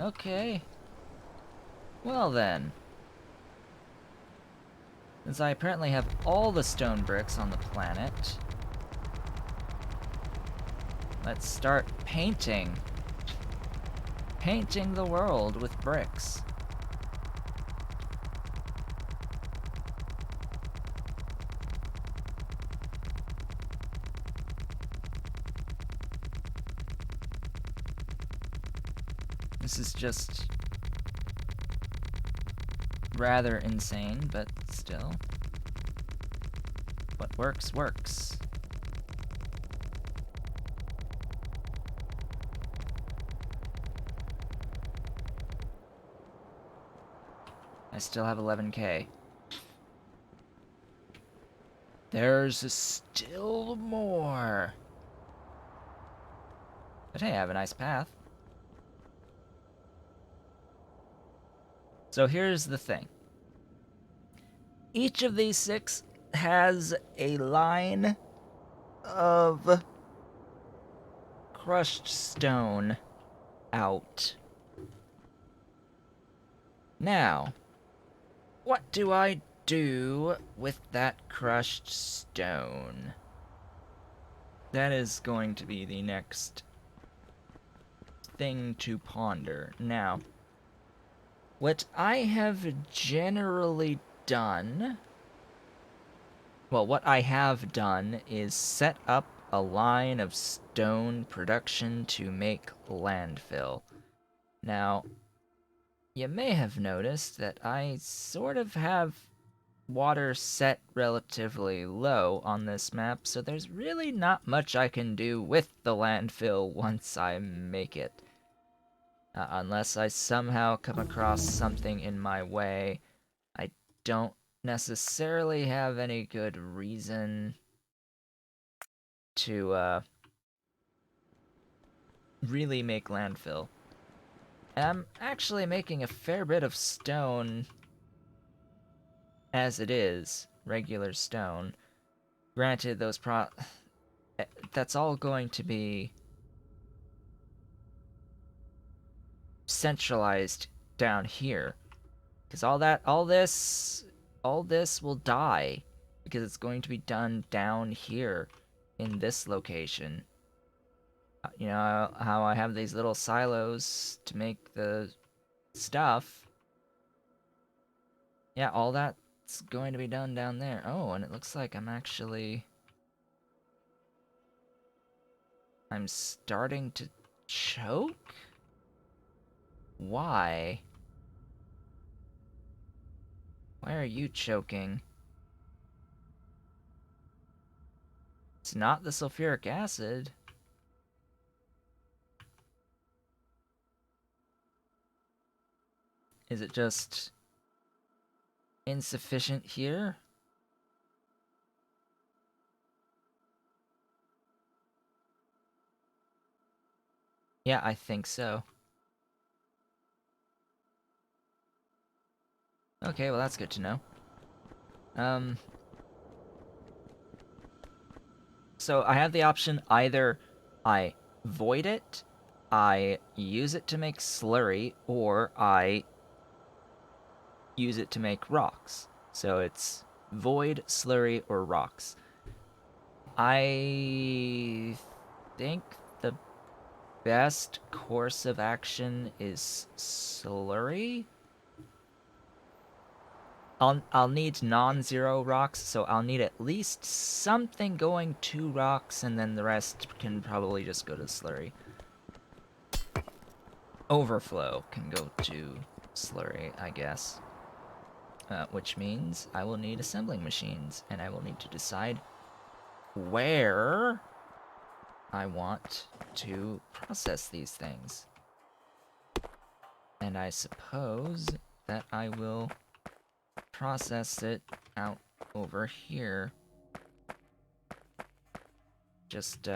Okay. Well then. Since I apparently have all the stone bricks on the planet, let's start painting. Painting the world with bricks. This is just rather insane, but still. What works, works. I still have 11K. There's still more. But hey, I have a nice path. So here's the thing. Each of these 6 has a line of crushed stone out. Now, what do I do with that crushed stone? That is going to be the next thing to ponder. Now, what I have generally done... Well, what I have done is set up a line of stone production to make landfill. Now, you may have noticed that I sort of have water set relatively low on this map, so there's really not much I can do with the landfill once I make it. Unless I somehow come across something in my way, I don't necessarily have any good reason to really make landfill. And I'm actually making a fair bit of stone as it is, regular stone. Granted, that's all going to be centralized down here, because all this will die because it's going to be done down here in this location. You know how I have these little silos to make the stuff? Yeah, all that's going to be done down there. Oh, and it looks like I'm starting to choke? Why? Why are you choking? It's not the sulfuric acid. Is it just insufficient here? Yeah, I think so. Okay, well that's good to know. Um, so I have the option either I void it, I use it to make slurry, or I use it to make rocks. So it's void, slurry, or rocks. I think the best course of action is slurry. I'll need non-zero rocks, so I'll need at least something going to rocks, and then the rest can probably just go to slurry. Overflow can go to slurry, I guess. Which means I will need assembling machines, and I will need to decide where I want to process these things. And I suppose that I will process it out over here. Just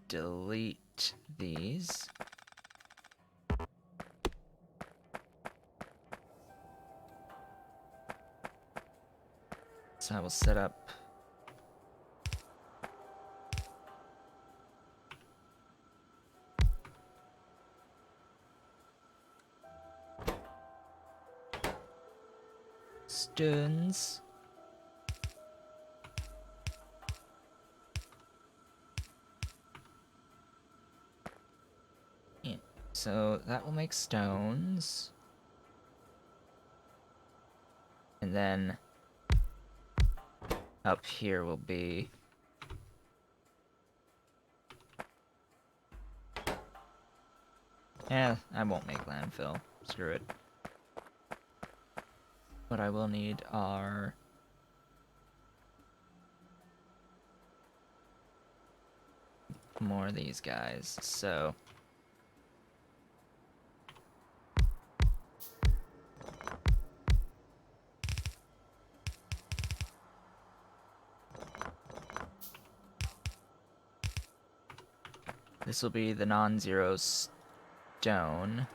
delete these. So I will set up stones. Yeah. So that will make stones. And then up here will be I won't make landfill. Screw it. What I will need are more of these guys. So this will be the non-zero stone.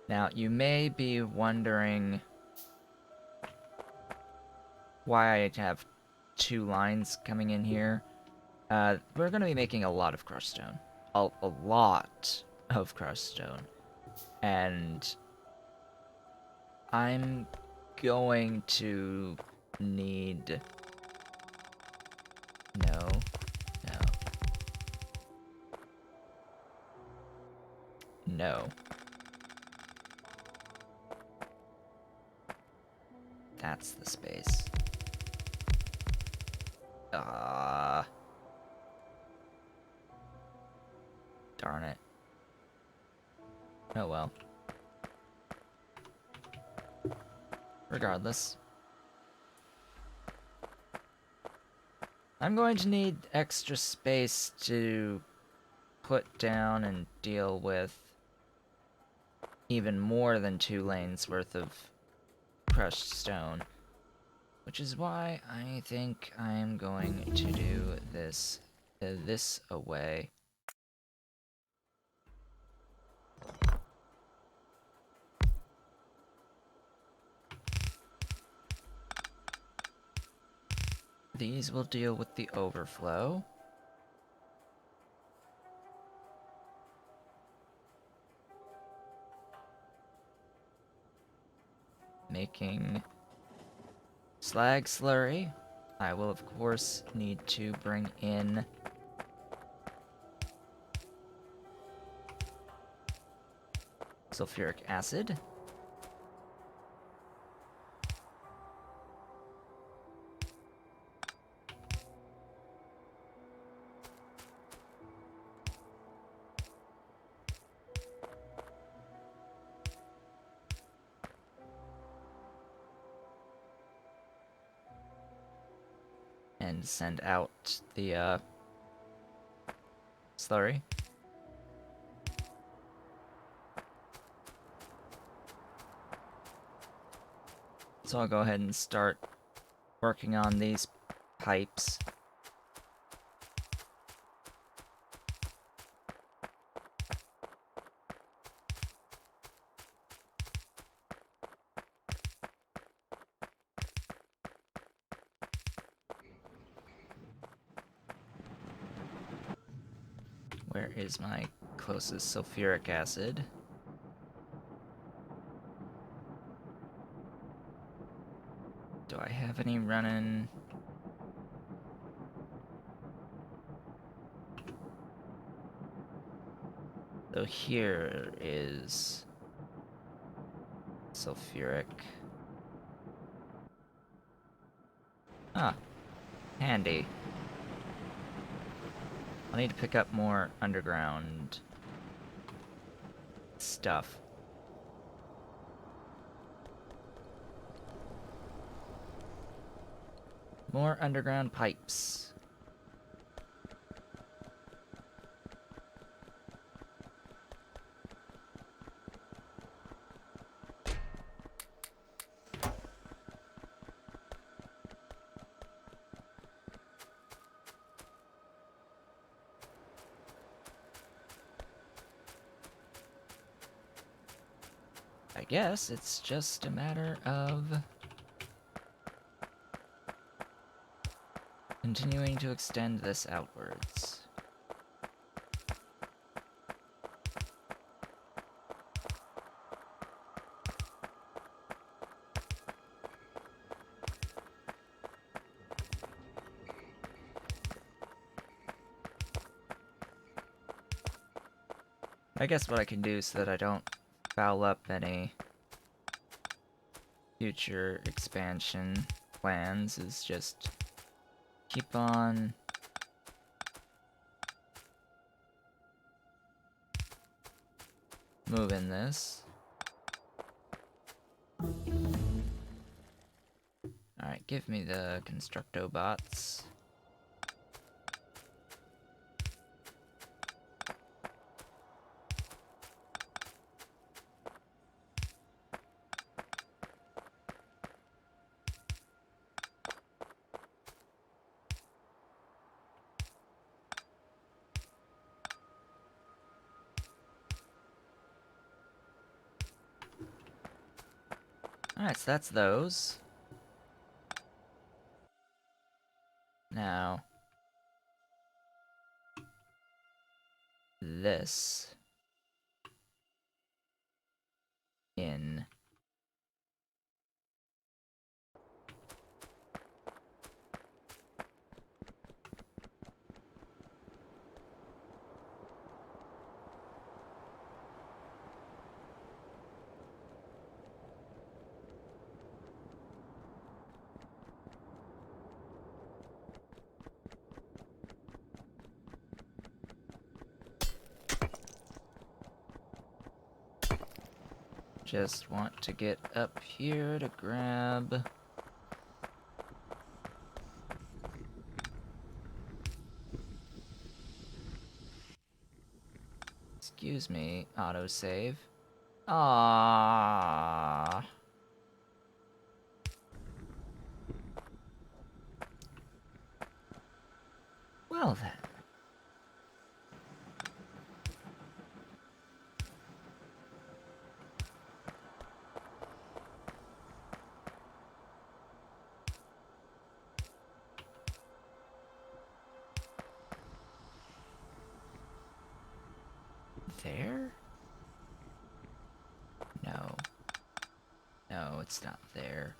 Now, you may be wondering why I have two lines coming in here. We're going to be making a lot of crushed stone. A lot of crushed stone. And I'm going to need... No. No. No. That's the space. Darn it. Oh well. Regardless. I'm going to need extra space to put down and deal with even more than 2 lanes worth of crushed stone. Which is why I think I'm going to do this away. These will deal with the overflow. Making slag slurry. I will, of course, need to bring in sulfuric acid. And send out the slurry. So I'll go ahead and start working on these pipes. Where is my closest sulfuric acid? Do I have any running? So here is sulfuric. Ah, handy. I'll need to pick up more underground stuff. More underground pipes. I guess it's just a matter of continuing to extend this outwards. I guess what I can do so that I don't foul up any future expansion plans is just keep on moving this. Alright, give me the constructo bots. Alright, so that's those. Now, this in. Just want to get up here to grab. Excuse me, autosave. Ah. Well then. there? No. No, it's not there.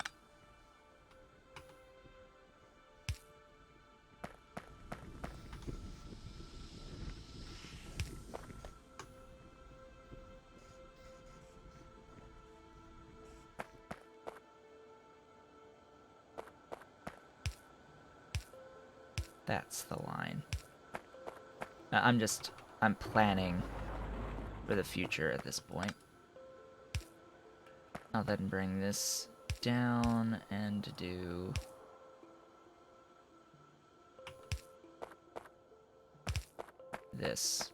That's the line. I'm planning for the future at this point. I'll then bring this down and do this.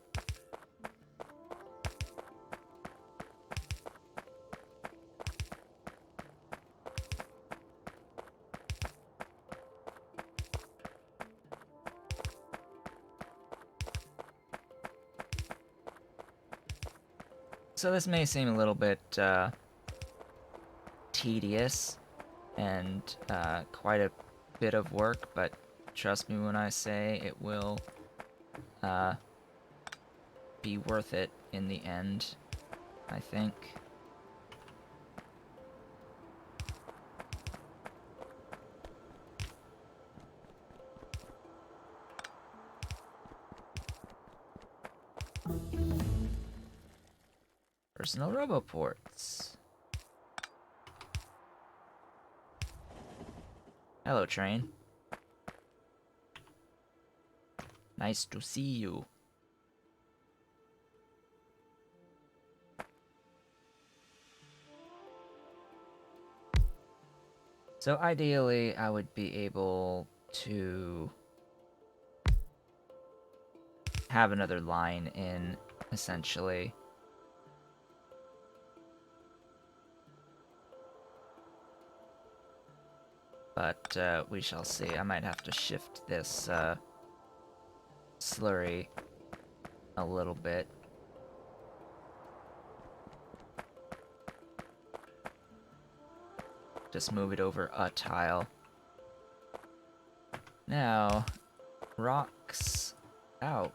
So this may seem a little bit tedious and quite a bit of work, but trust me when I say it will be worth it in the end, I think. Personal roboports. Hello, train. Nice to see you. So ideally, I would be able to have another line in, essentially. But we shall see. I might have to shift this slurry a little bit. Just move it over a tile. Now, rocks out.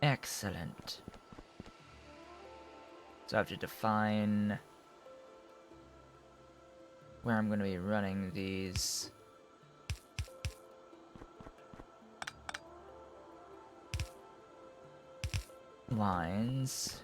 Excellent. So I have to define where I'm going to be running these lines.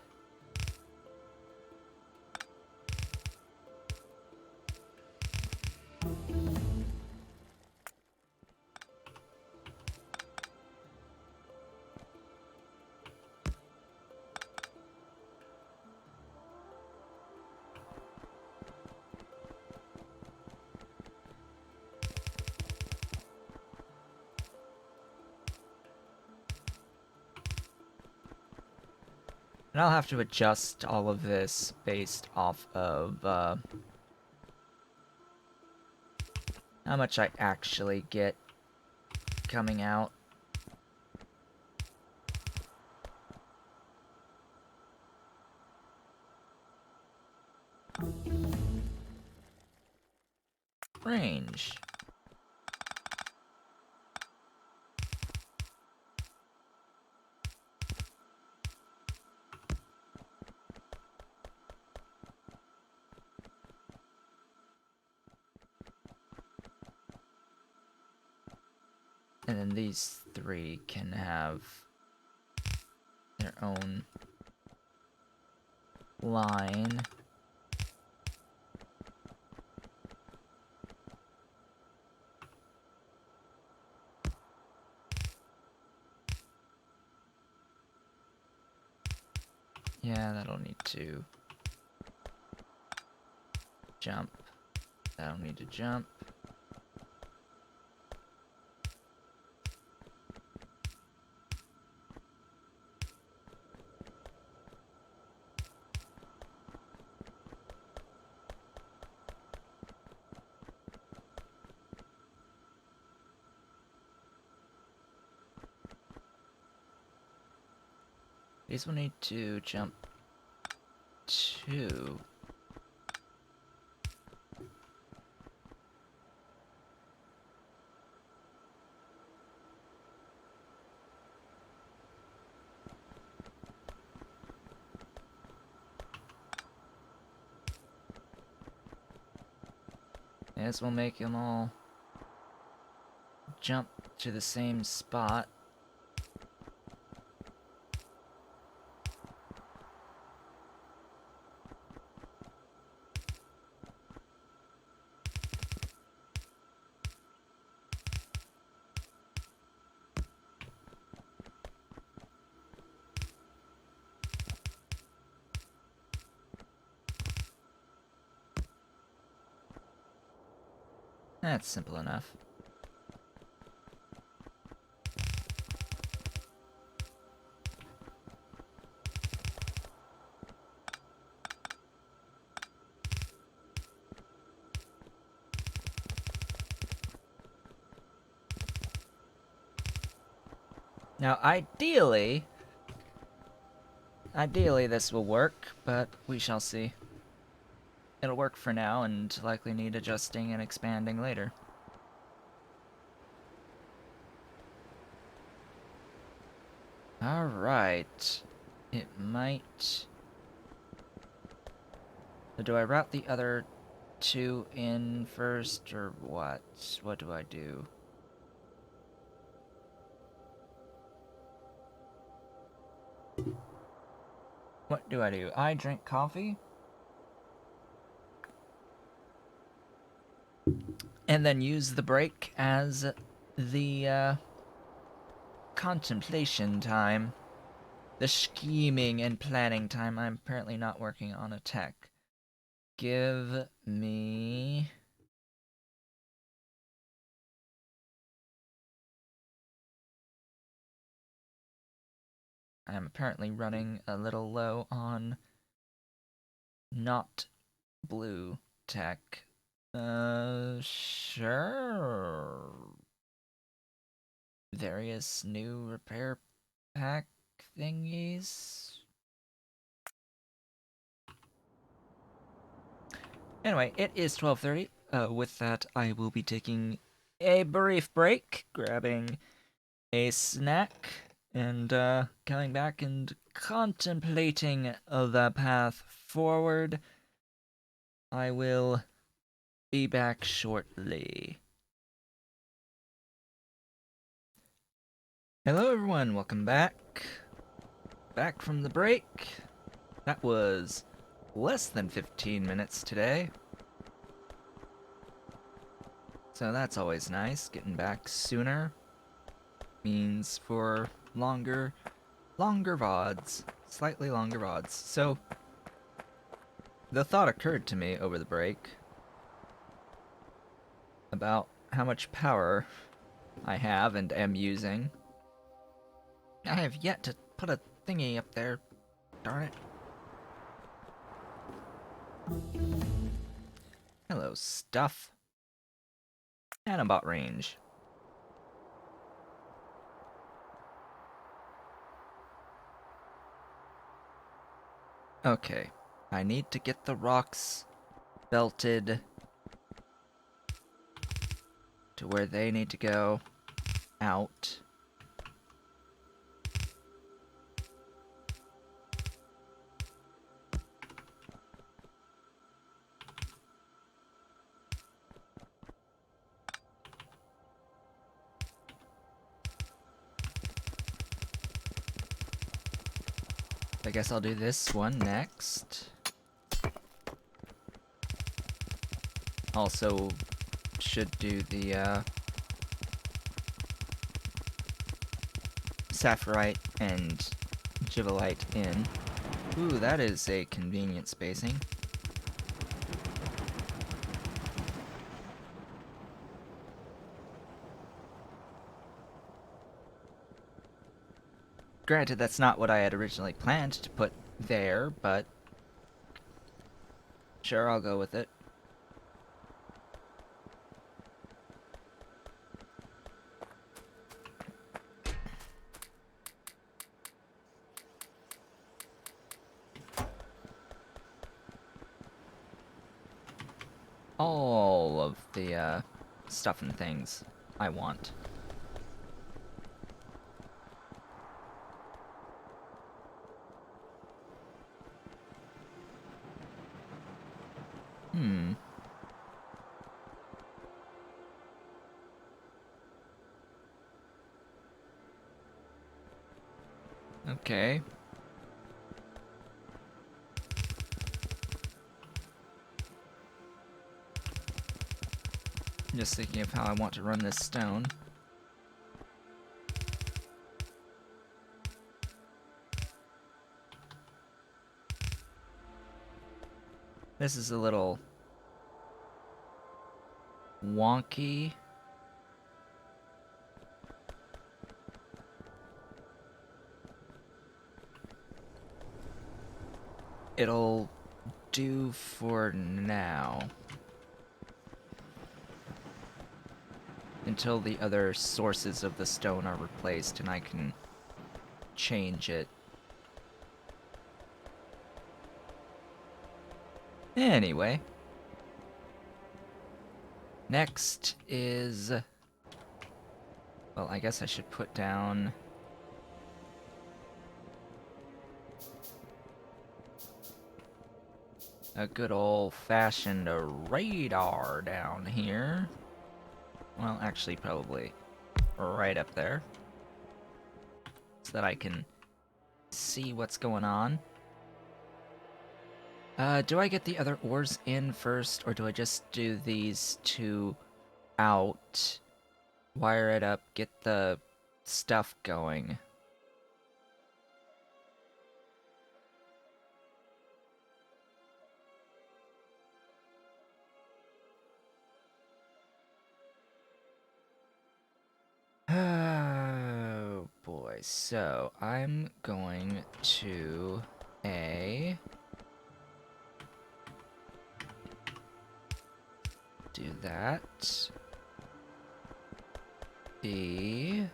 And I'll have to adjust all of this based off of how much I actually get coming out. Range. And then these three can have their own line. Yeah, that'll need to jump. That'll need to jump. These will need to jump too. This will make them all jump to the same spot. That's simple enough. Now, ideally this will work, but we shall see. It'll work for now and likely need adjusting and expanding later. Alright. It might... So do I route the other two in first, or what? What do I do? What do I do? I drink coffee. And then use the break as the contemplation time. The scheming and planning time. I'm apparently not working on a tech. Give me... I'm apparently running a little low on not blue tech. Sure. Various new repair pack thingies. Anyway, it is 12:30. With that, I will be taking a brief break, grabbing a snack, and coming back and contemplating the path forward. I will be back shortly. Hello everyone, welcome back. Back from the break. That was less than 15 minutes today. So that's always nice, getting back sooner. Means for longer VODs. Slightly longer VODs. So, the thought occurred to me over the break about how much power I have and am using. I have yet to put a thingy up there. Darn it. Hello, stuff. Nanobot range. Okay, I need to get the rocks belted to where they need to go out. I guess I'll do this one next. Also, should do the Sapphirite and Givelite in. Ooh, that is a convenient spacing. Granted, that's not what I had originally planned to put there, but sure, I'll go with it. all of the stuff and things I want. Hmm. Okay. I'm just thinking of how I want to run this stone. This is a little wonky. It'll do for now. Until the other sources of the stone are replaced and I can change it. Anyway. Next is... well, I guess I should put down... a good old-fashioned radar down here. Well, actually, probably right up there. So that I can see what's going on. Do I get the other ores in first, or do I just do these two out, wire it up, get the stuff going? Oh boy, so I'm going to do that. B.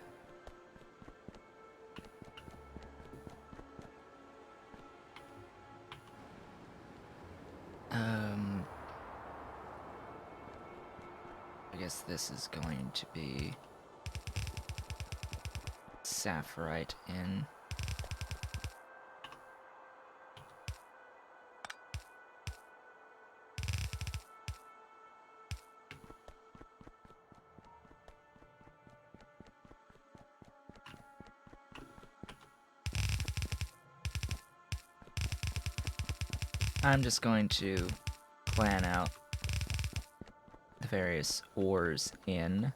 I guess this is going to be sapphirite in. I'm just going to plan out the various ores in.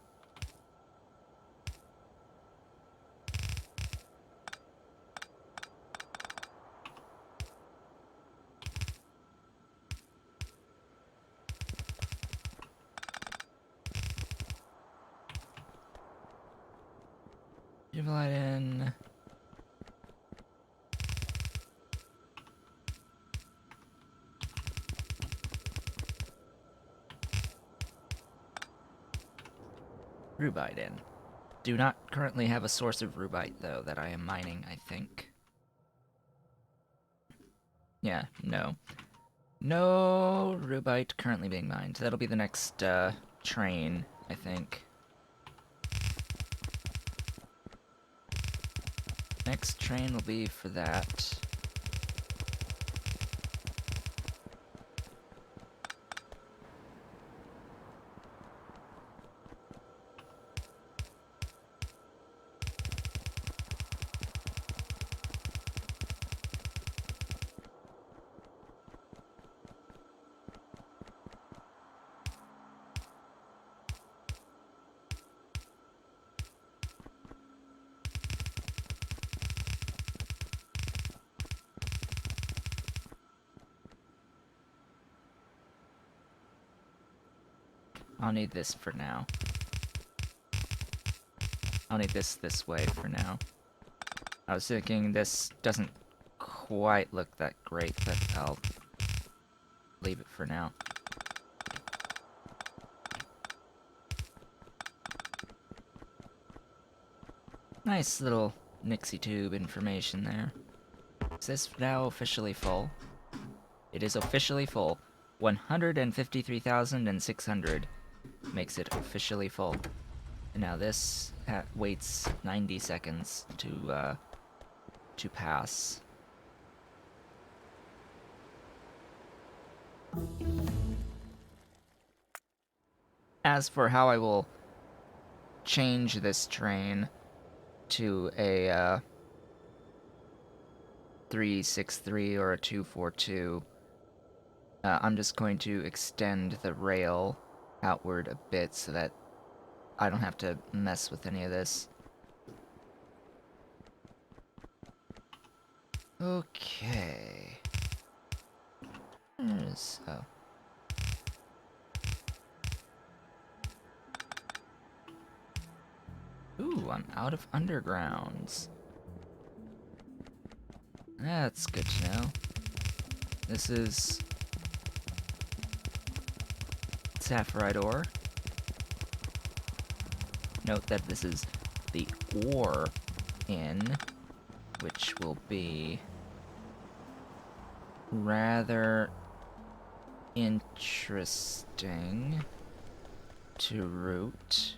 Jubilite in. Rubite in. Do not currently have a source of rubite, though, that I am mining, I think. Yeah, no. No rubite currently being mined. That'll be the next train, I think. Next train will be for that. I'll need this for now. I'll need this way for now. I was thinking this doesn't quite look that great, but I'll leave it for now. Nice little Nixie tube information there. Is this now officially full? It is officially full. 153,600 makes it officially full. And now this waits 90 seconds to pass. As for how I will change this train to a 363 or a 242, I'm just going to extend the rail outward a bit so that I don't have to mess with any of this. Okay. Oh. Ooh, I'm out of undergrounds. That's good to know. This is sapphirite ore. Note that this is the ore in, which will be rather interesting to route.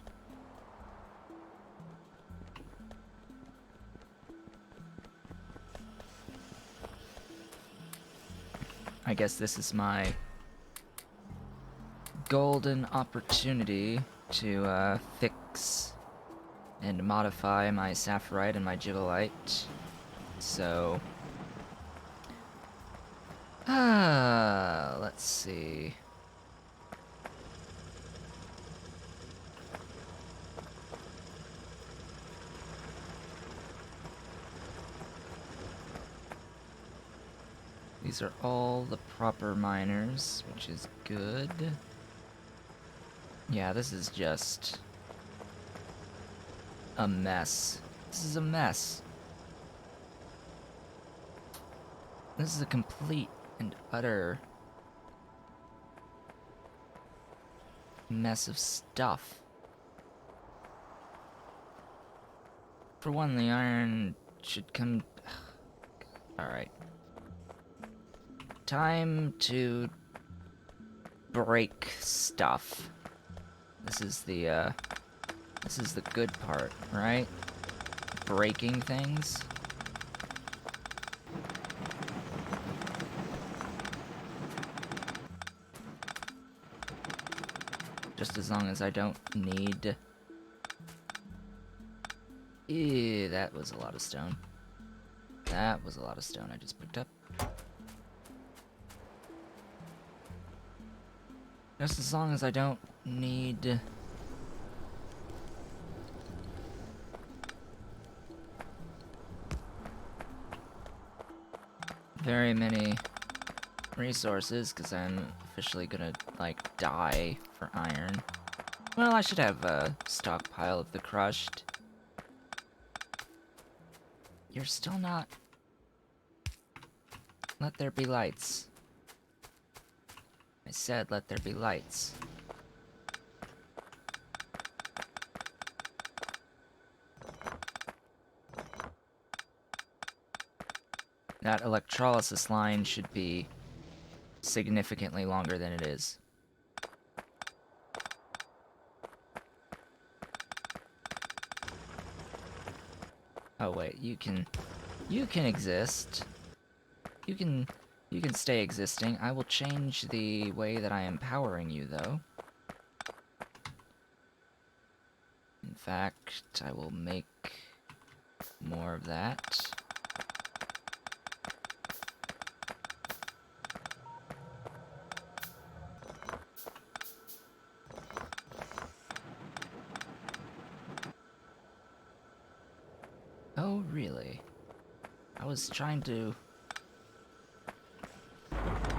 I guess this is my golden opportunity to fix and modify my sapphirite and my gibbelite. So, let's see. These are all the proper miners, which is good. Yeah, this is just a mess. This is a mess. This is a complete and utter mess of stuff. For one, the iron should come... Alright. Time to break stuff. This is the good part, right? Breaking things. Just as long as I don't need... Ew, that was a lot of stone. That was a lot of stone I just picked up. Just as long as I don't need... very many resources, because I'm officially gonna, like, die for iron. Well, I should have a stockpile of the crushed. You're still not... Let there be lights. I said let there be lights. That electrolysis line should be significantly longer than it is. Oh wait, you can exist. You can stay existing. I will change the way that I am powering you, though. In fact, I will make more of that. Oh, really? I was trying to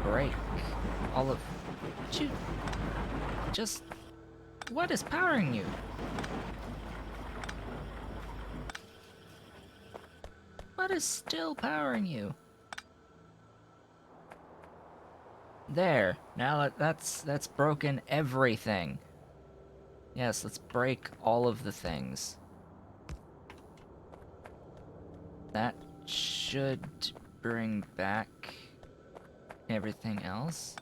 break all of... You just... What is powering you? What is still powering you? There. Now that's broken everything. Yes, let's break all of the things. That should bring back everything else.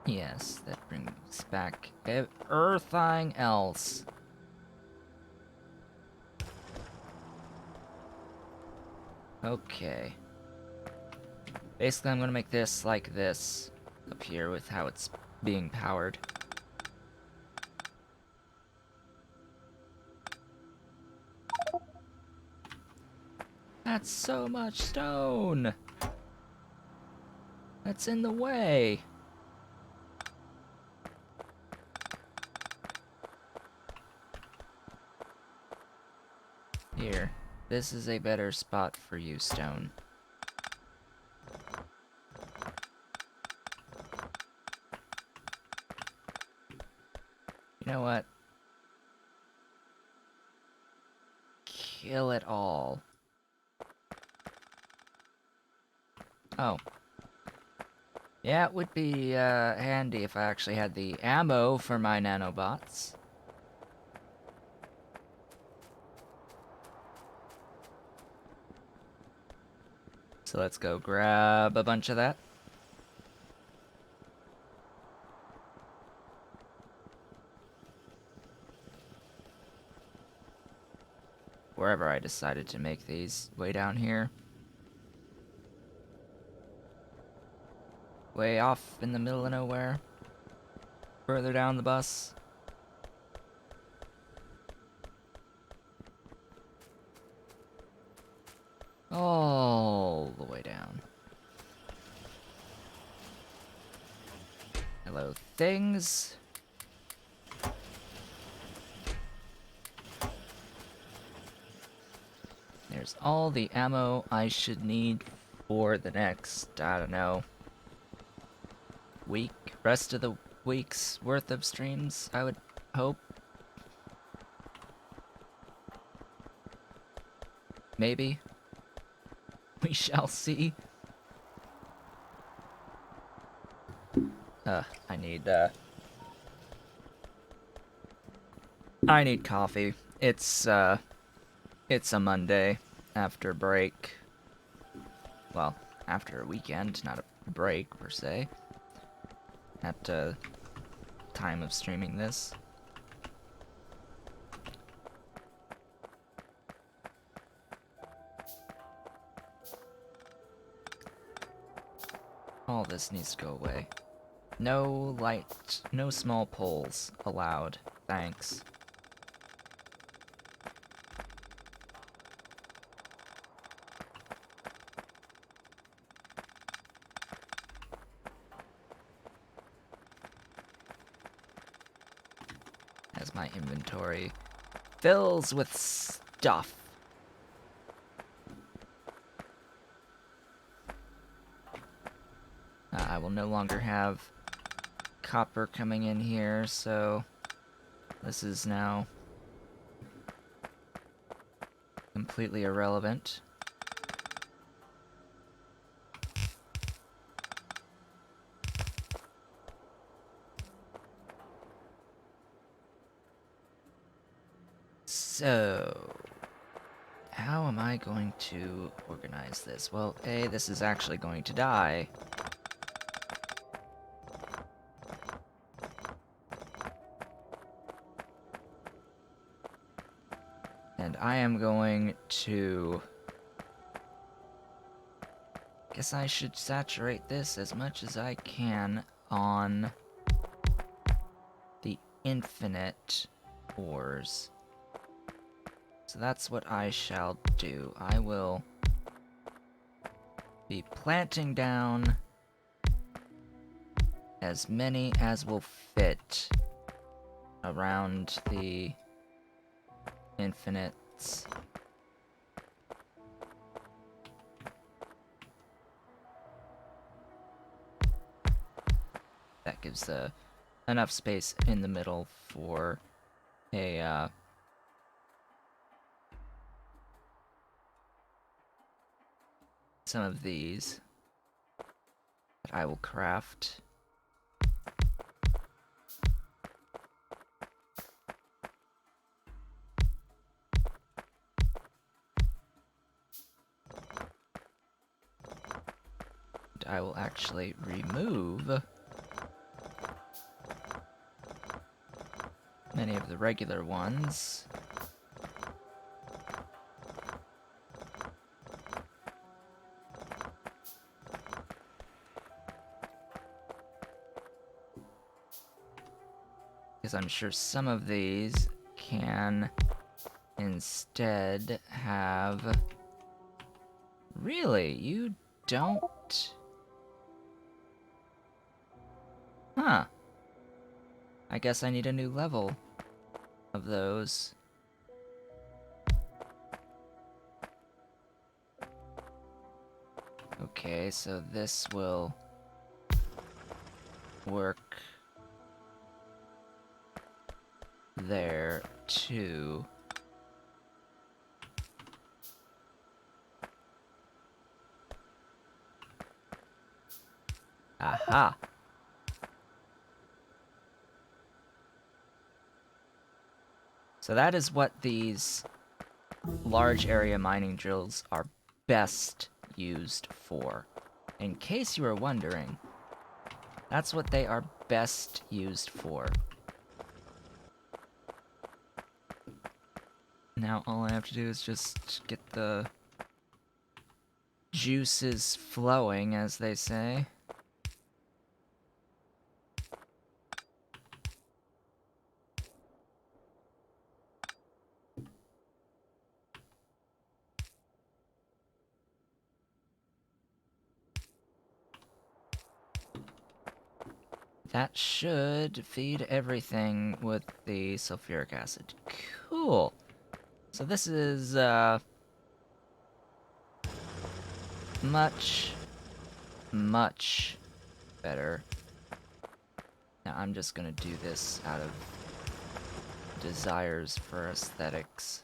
Yes, that brings back everything else. Okay. Basically, I'm gonna make this like this up here with how it's being powered. That's so much stone! That's in the way! Here, this is a better spot for you, stone. You know what? Kill it all. Oh. Yeah, it would be handy if I actually had the ammo for my nanobots. So let's go grab a bunch of that. Wherever I decided to make these, way down here. Way off in the middle of nowhere. Further down the bus. All the way down. Hello, things. There's all the ammo I should need for the next, I don't know, week, rest of the week's worth of streams, I would hope. Maybe. We shall see. I need coffee. It's a Monday after break. Well, after a weekend, not a break per se. At time of streaming this. All this needs to go away. No light, no small poles allowed. Thanks. As my inventory fills with stuff. I will no longer have copper coming in here, so this is now completely irrelevant. So, how am I going to organize this? Well, A, this is actually going to die. And I am going to... guess I should saturate this as much as I can on the infinite ores. So that's what I shall do. I will be planting down as many as will fit around the infinites. That gives enough space in the middle for a some of these that I will craft. I will actually remove any of the regular ones. Because I'm sure some of these can instead have... Really? You don't... Huh. I guess I need a new level of those. Okay, so this will work there too. Aha! So that is what these large area mining drills are best used for. In case you were wondering, that's what they are best used for. Now all I have to do is just get the juices flowing, as they say. That should feed everything with the sulfuric acid. Cool. So this is, much, much better. Now I'm just gonna do this out of desires for aesthetics.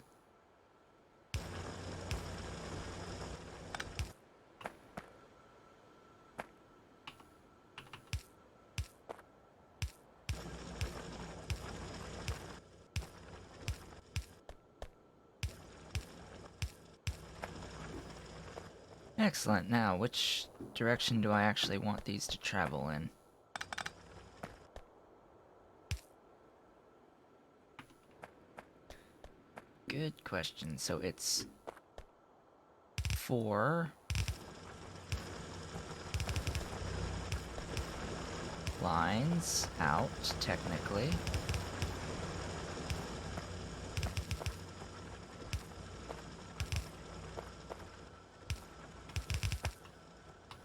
Excellent. Now, which direction do I actually want these to travel in? Good question. So it's 4 lines out, technically.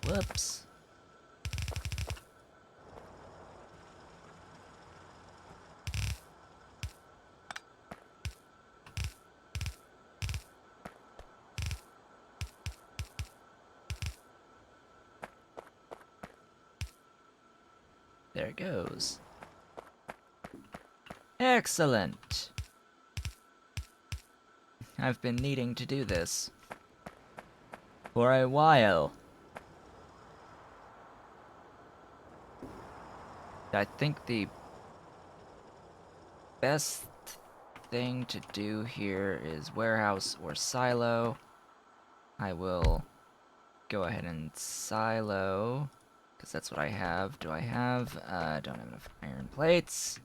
Whoops. There it goes. Excellent. I've been needing to do this for a while. I think the best thing to do here is warehouse or silo. I will go ahead and silo, because that's what I have. Do I have? I don't have enough iron plates.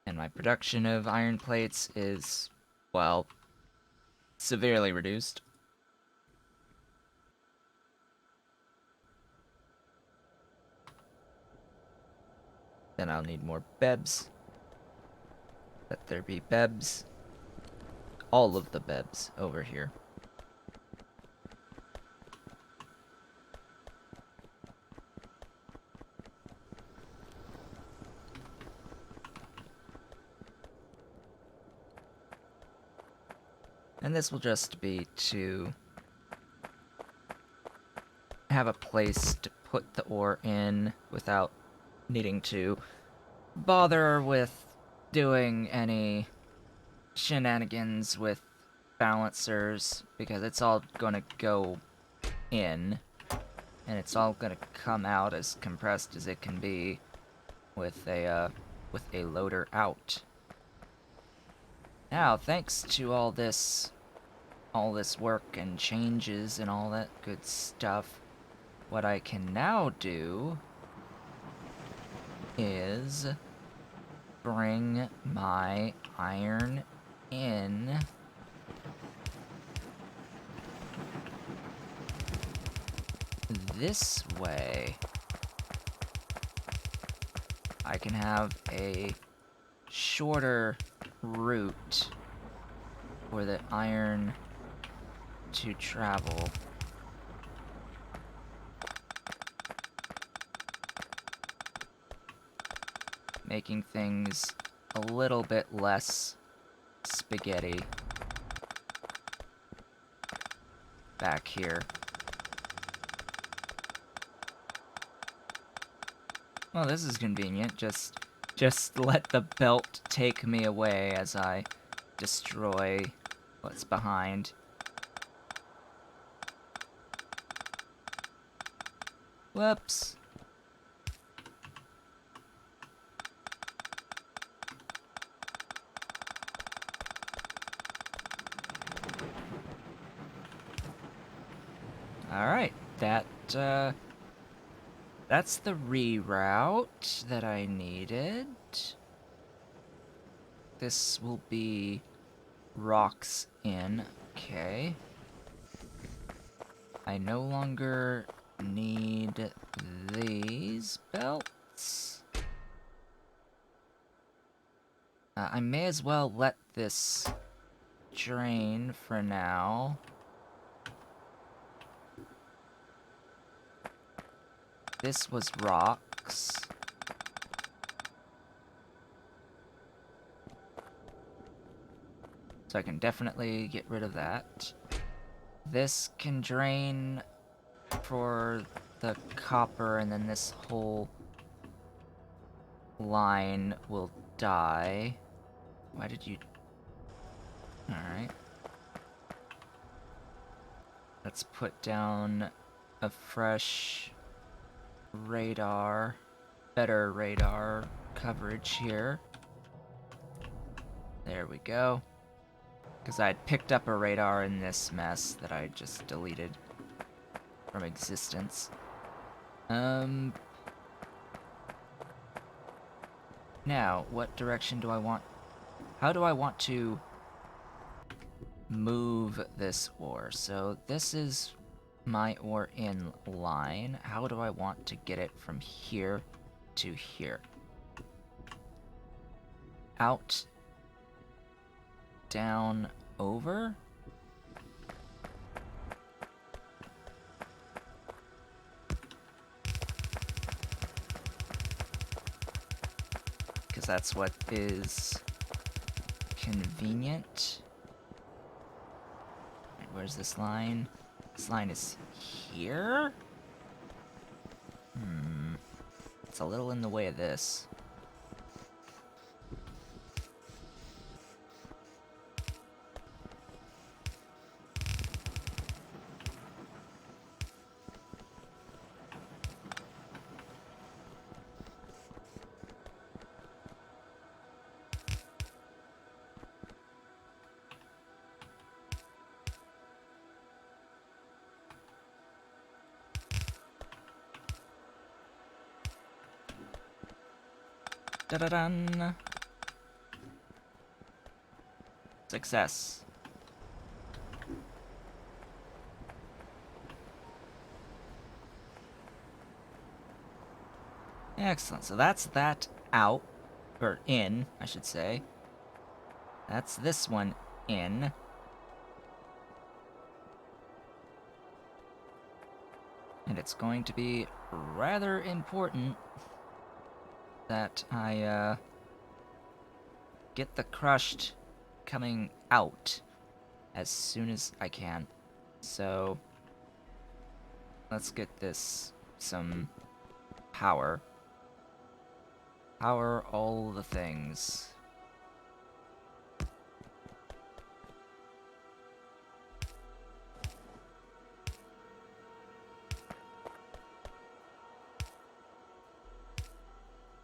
And my production of iron plates is, well, severely reduced. Then I'll need more bebs. Let there be bebs. All of the bebs over here. And this will just be to have a place to put the ore in without needing to bother with doing any shenanigans with balancers, because it's all gonna go in and it's all gonna come out as compressed as it can be with a loader out. Now, thanks to all this work and changes and all that good stuff, what I can now do is bring my iron in this way. I can have a shorter route for the iron to travel. Making things a little bit less spaghetti back here. Well, this is convenient. Just let the belt take me away as I destroy what's behind. Whoops. Alright, that's the reroute that I needed. This will be rocks in. Okay. I no longer need these belts. I may as well let this drain for now. This was rocks. So I can definitely get rid of that. This can drain for the copper, and then this whole line will die. Why did you... Alright. Let's put down a fresh radar, better radar coverage here. There we go. Because I had picked up a radar in this mess that I just deleted from existence. Now, what direction do I want? How do I want to move this ore? So this is my ore in line. How do I want to get it from here to here? Out, down, over? Because that's what is convenient. Right, where's this line? This line is here? It's a little in the way of this. Da-da-dun! Success. Excellent. So that's that out, or in, I should say. That's this one in. And it's going to be rather important that I get the crushed coming out as soon as I can. So let's get this some power. Power all the things.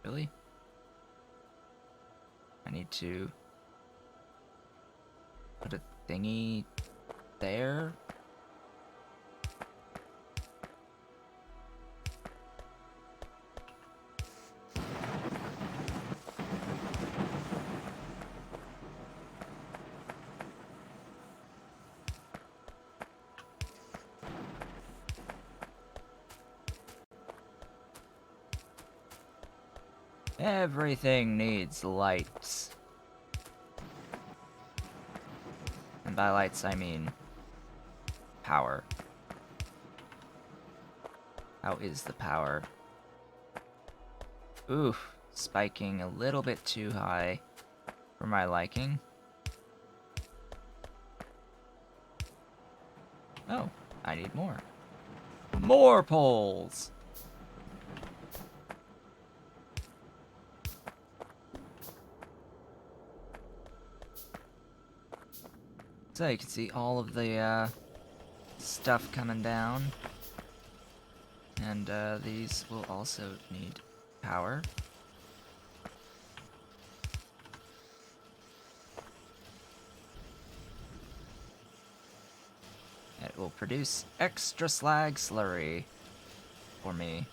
Really? I need to put a thingy there? Everything needs lights. And by lights, I mean power. How is the power? Oof, spiking a little bit too high for my liking. Oh, I need more. More poles! So you can see all of the stuff coming down. And these will also need power. It will produce extra slag slurry for me.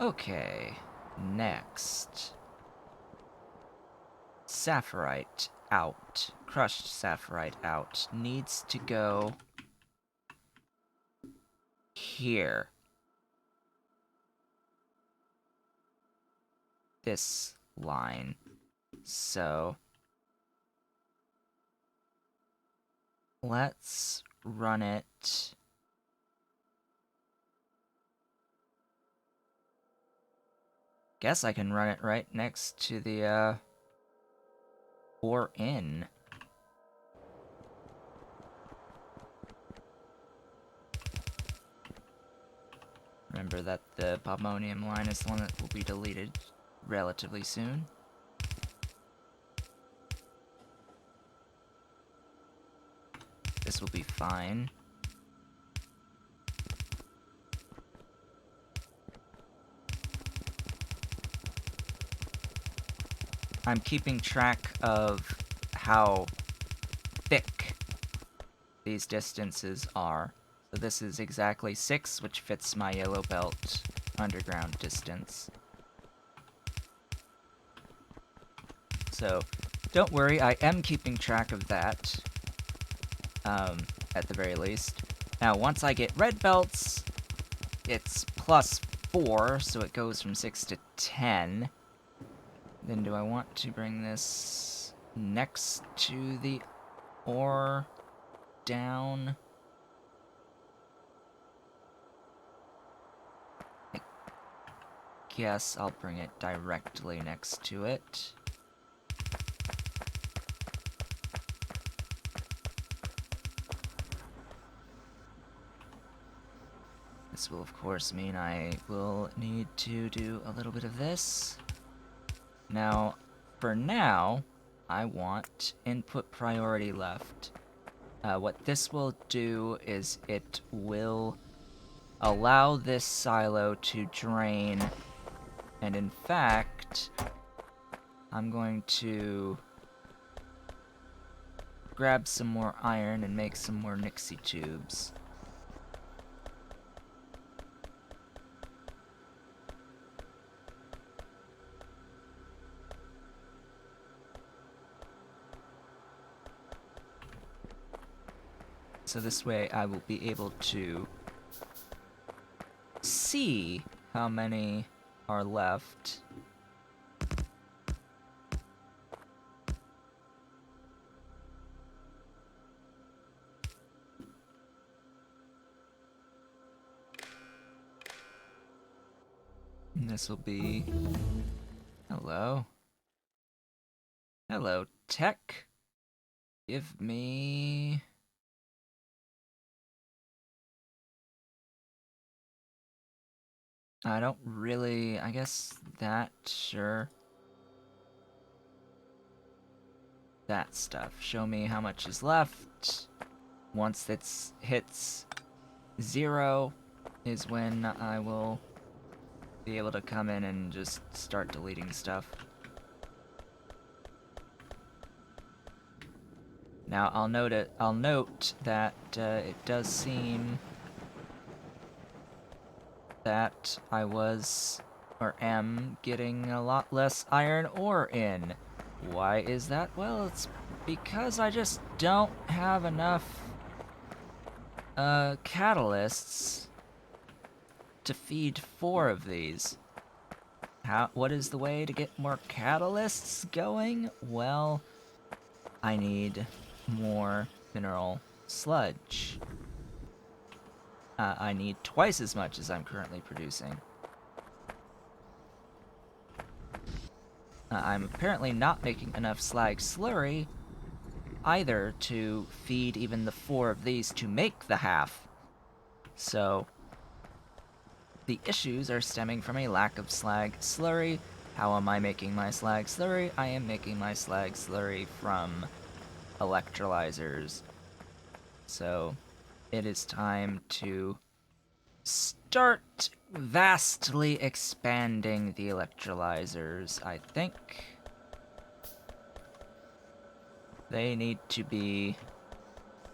Okay, next. Sapphirite out. Crushed sapphirite out. Needs to go here. This line. So let's run it. Guess I can run it right next to the ore in. Remember that the Bobmonium line is the one that will be deleted relatively soon. This will be fine. I'm keeping track of how thick these distances are. So this is exactly 6, which fits my yellow belt underground distance. So don't worry, I am keeping track of that, at the very least. Now, once I get red belts, it's +4, so it goes from 6 to 10. Then do I want to bring this next to the ore down? I guess I'll bring it directly next to it. This will, of course, mean I will need to do a little bit of this. Now, for now, I want input priority left. What this will do is it will allow this silo to drain, and in fact, I'm going to grab some more iron and make some more Nixie tubes. So this way I will be able to see how many are left. And this will be... Hello. Hello, tech. Give me... I don't really... I guess that, sure. That stuff. Show me how much is left. Once it hits 0 is when I will be able to come in and just start deleting stuff. Now I'll note that it does seem that I was or am getting a lot less iron ore in. Why is that? Well, it's because I just don't have enough catalysts to feed 4 of these. What is the way to get more catalysts going? Well, I need more mineral sludge. I need twice as much as I'm currently producing. I'm apparently not making enough slag slurry either to feed even the 4 of these to make the half. So the issues are stemming from a lack of slag slurry. How am I making my slag slurry? I am making my slag slurry from electrolyzers. So it is time to start vastly expanding the electrolyzers, I think. They need to be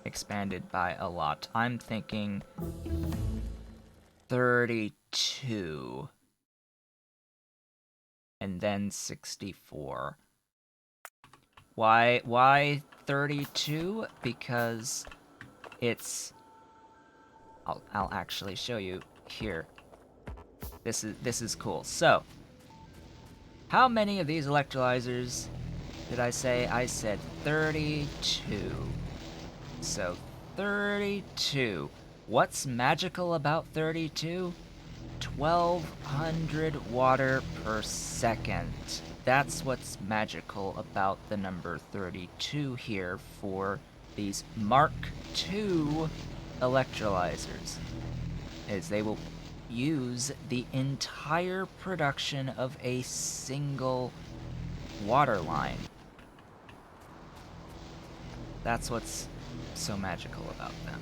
expanded by a lot. I'm thinking 32. And then 64. Why 32? Because it's... I'll actually show you here. This is cool. So, how many of these electrolyzers did I say? I said 32. So, 32. What's magical about 32? 1200 water per second. That's what's magical about the number 32 here for these Mark II electrolyzers, is they will use the entire production of a single water line. That's what's so magical about them.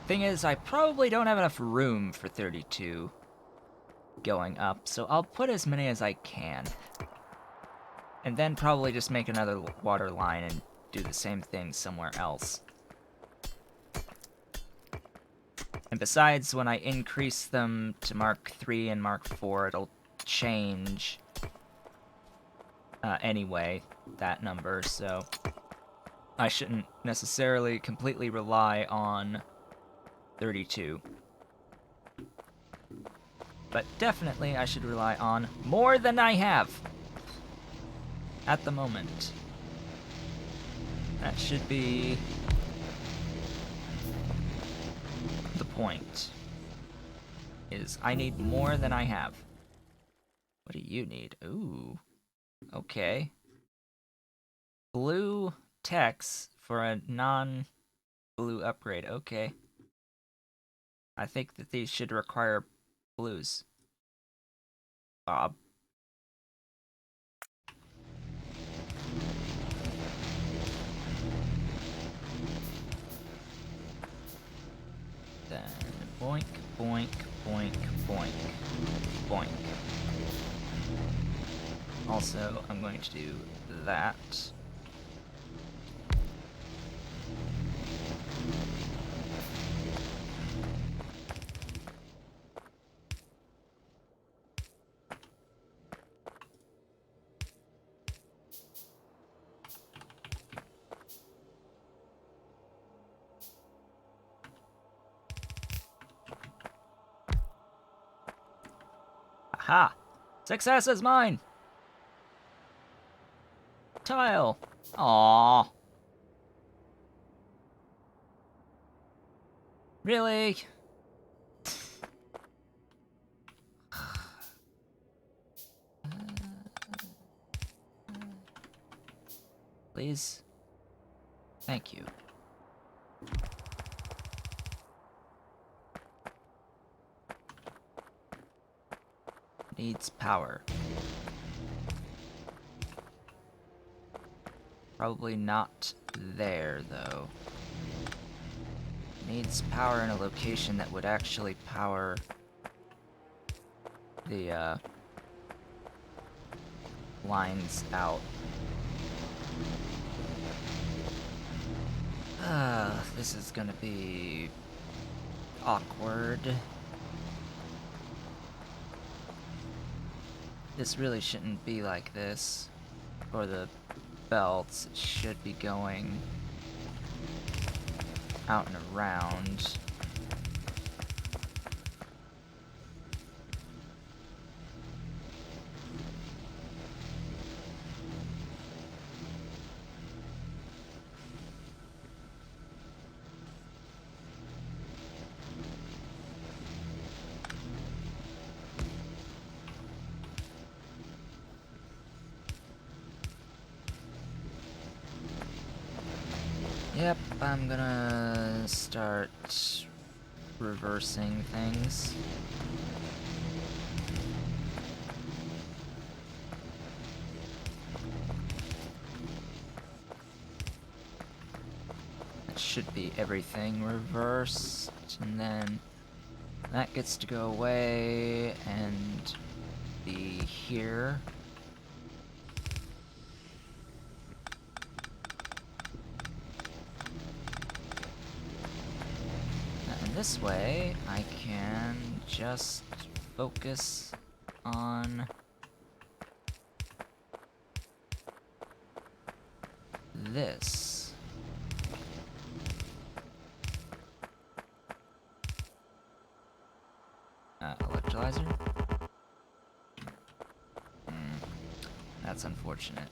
Thing is, I probably don't have enough room for 32 going up, so I'll put as many as I can. And then probably just make another water line and do the same thing somewhere else. And besides, when I increase them to Mark III and Mark IV, it'll change anyway, that number, so I shouldn't necessarily completely rely on 32. But definitely I should rely on more than I have at the moment. That should be the point, is I need more than I have. What do you need? Ooh, okay. Blue techs for a non-blue upgrade, okay. I think that these should require blues. Bob. Then boink, boink, boink, boink, boink. Also, I'm going to do that. Aha! Success is mine! Tile! Aww. Really? Please? Thank you. Needs power. Probably not there, though. Needs power in a location that would actually power the, lines out. This is gonna be awkward. This really shouldn't be like this. For the belts, it should be going out and around. Yep, I'm gonna start reversing things. That should be everything reversed, and then that gets to go away and be here. And this way, I can just focus on this. Electrolyzer? That's unfortunate.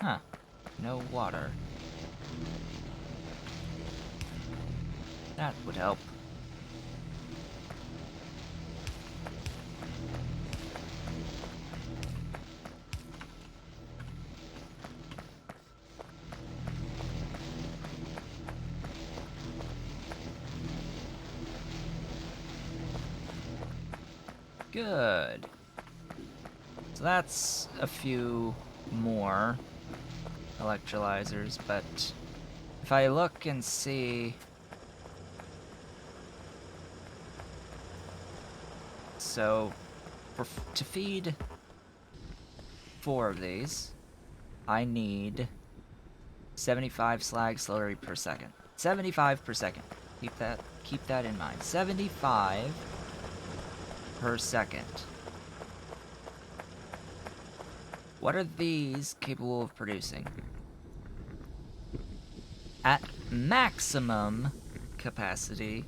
Huh. No water. That would help. Good. So that's a few more electrolyzers, but if I look and see... So, to feed 4 of these, I need 75 slag slurry per second. 75 per second. Keep that in mind. 75 per second. What are these capable of producing? At maximum capacity,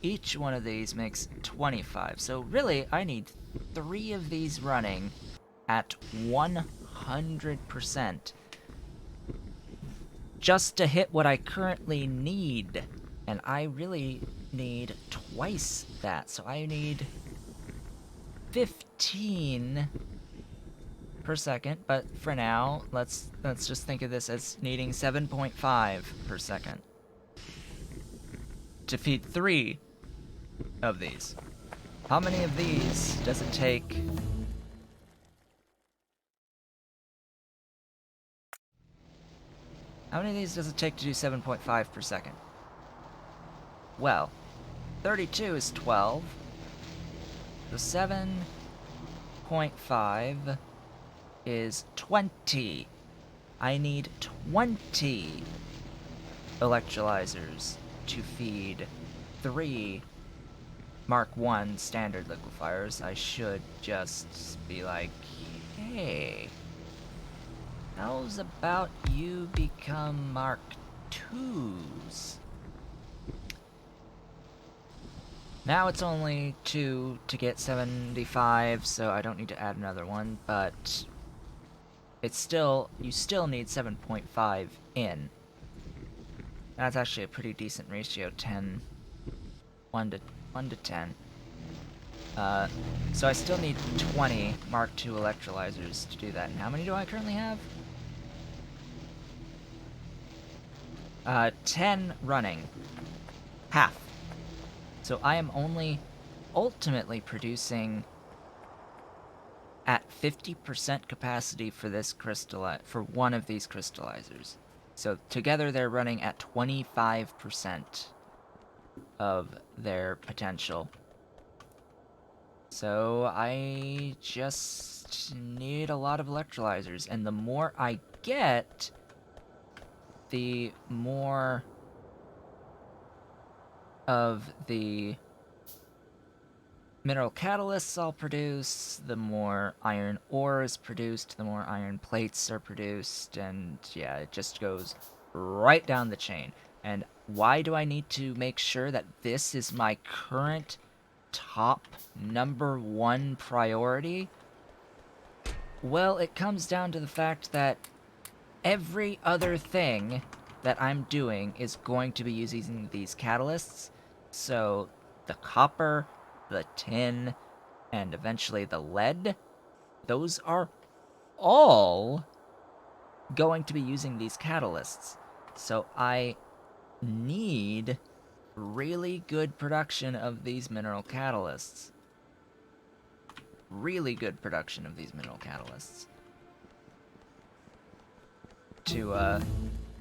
each one of these makes 25. So really, I need 3 of these running at 100% just to hit what I currently need. And I really need twice that. So I need 15 per second, but for now, let's just think of this as needing 7.5 per second to feed 3 of these. How many of these does it take? How many of these does it take to do 7.5 per second? Well, 32 is 12. So 7.5 is 20. I need 20 electrolyzers to feed 3 Mark 1 standard liquefiers. I should just be like, hey, how's about you become Mark 2s? Now it's only 2 to get 75, so I don't need to add another one, but it's still, you still need 7.5 in. That's actually a pretty decent ratio, 10, 1 to 10. So I still need 20 Mark II electrolyzers to do that. And how many do I currently have? 10 running. Half. So I am only ultimately producing at 50% capacity for this for one of these crystallizers. So together they're running at 25% of their potential. So I just need a lot of electrolyzers, and the more I get, the more of the mineral catalysts I'll produce, the more iron ore is produced, the more iron plates are produced, and yeah, it just goes right down the chain. And why do I need to make sure that this is my current top #1 priority? Well, it comes down to the fact that every other thing that I'm doing is going to be using these catalysts. So the copper, the tin, and eventually the lead, those are all going to be using these catalysts. So I need really good production of these mineral catalysts. Really good production of these mineral catalysts. To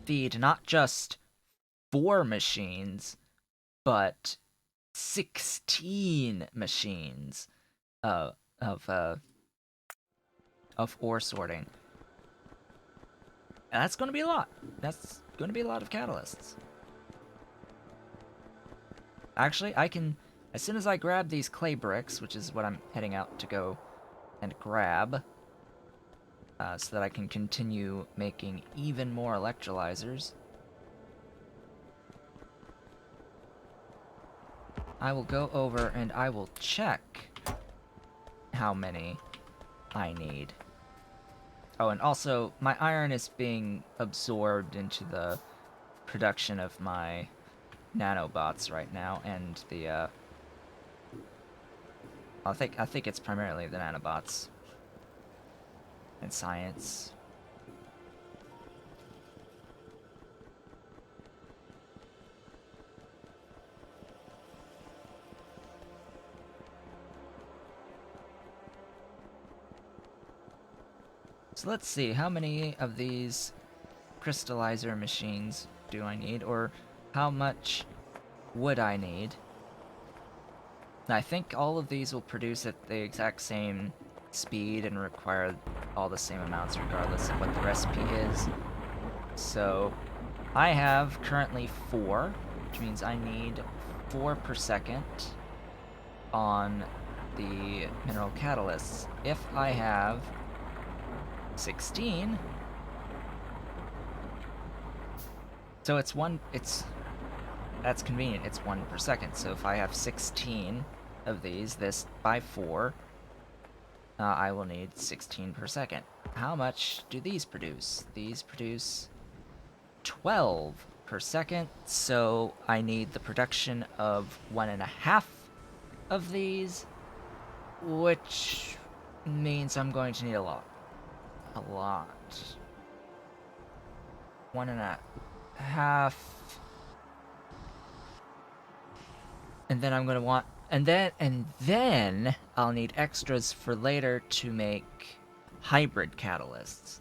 feed not just 4 machines, but 16 machines uh, of uh, of ore sorting. And that's going to be a lot. That's going to be a lot of catalysts. Actually, I can, as soon as I grab these clay bricks, which is what I'm heading out to go and grab, so that I can continue making even more electrolyzers, I will go over and I will check how many I need. Oh, and also, my iron is being absorbed into the production of my nanobots right now, and the, I think it's primarily the nanobots and science. So let's see, how many of these crystallizer machines do I need, or how much would I need? I think all of these will produce at the exact same speed and require all the same amounts regardless of what the recipe is. So I have currently 4, which means I need 4 per second on the mineral catalysts. If I have 16, so that's convenient, it's 1 per second. So if I have 16 of these, this by 4, I will need 16 per second. How much do these produce? These produce 12 per second, so I need the production of 1.5 of these, which means I'm going to need a lot. A lot. 1.5. And then I'm gonna want, and then I'll need extras for later to make hybrid catalysts,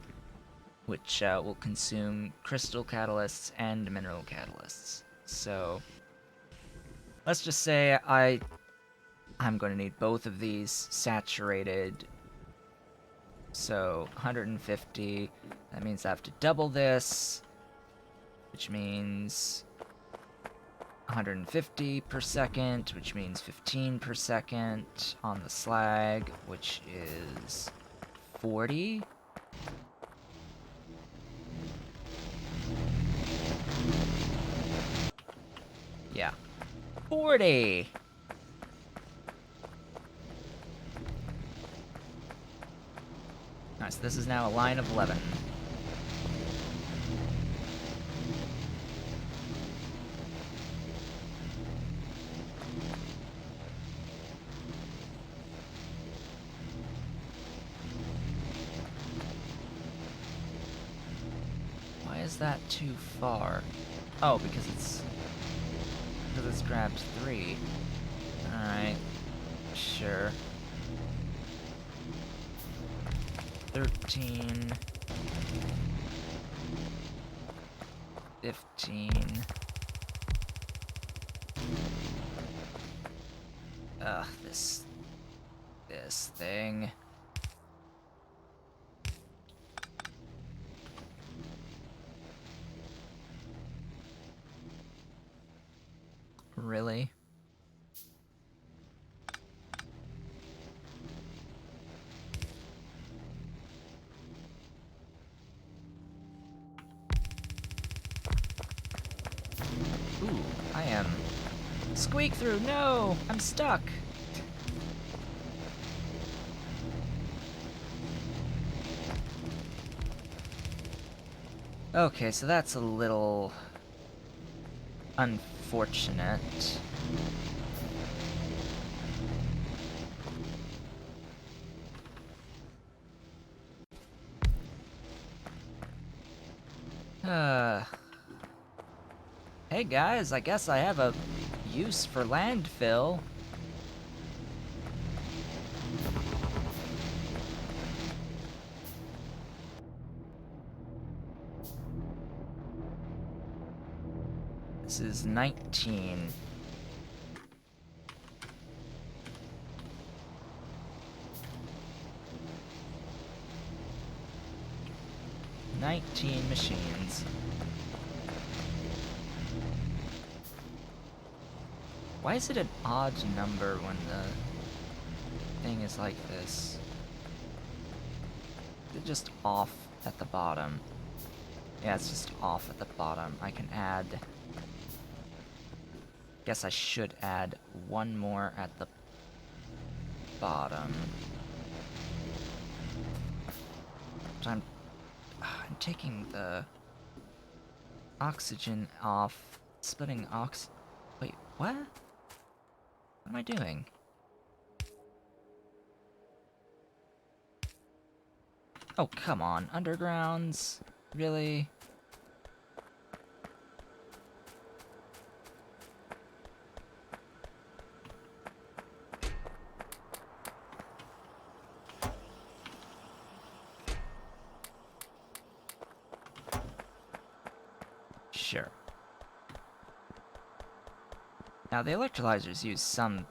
which will consume crystal catalysts and mineral catalysts. So let's just say I'm going to need both of these saturated. So 150, that means I have to double this, which means 150 per second, which means 15 per second on the slag, which is 40. Yeah, 40! Alright, so this is now a line of 11. Why is that too far? Oh, because it's grabbed 3. Alright, sure. 13, 15. Ugh, this thing. Really? squeak through. No, I'm stuck. Okay, so that's a little unfortunate. Hey guys, I guess I have a use for landfill. This is 19. Machines. Why is it an odd number when the thing is like this? Is it just off at the bottom? Yeah, it's just off at the bottom. I can add... Guess I should add one more at the bottom. But I'm taking the oxygen off, splitting Wait, what? What am I doing? Oh, come on, undergrounds? Really? Sure. Now, the electrolyzers use some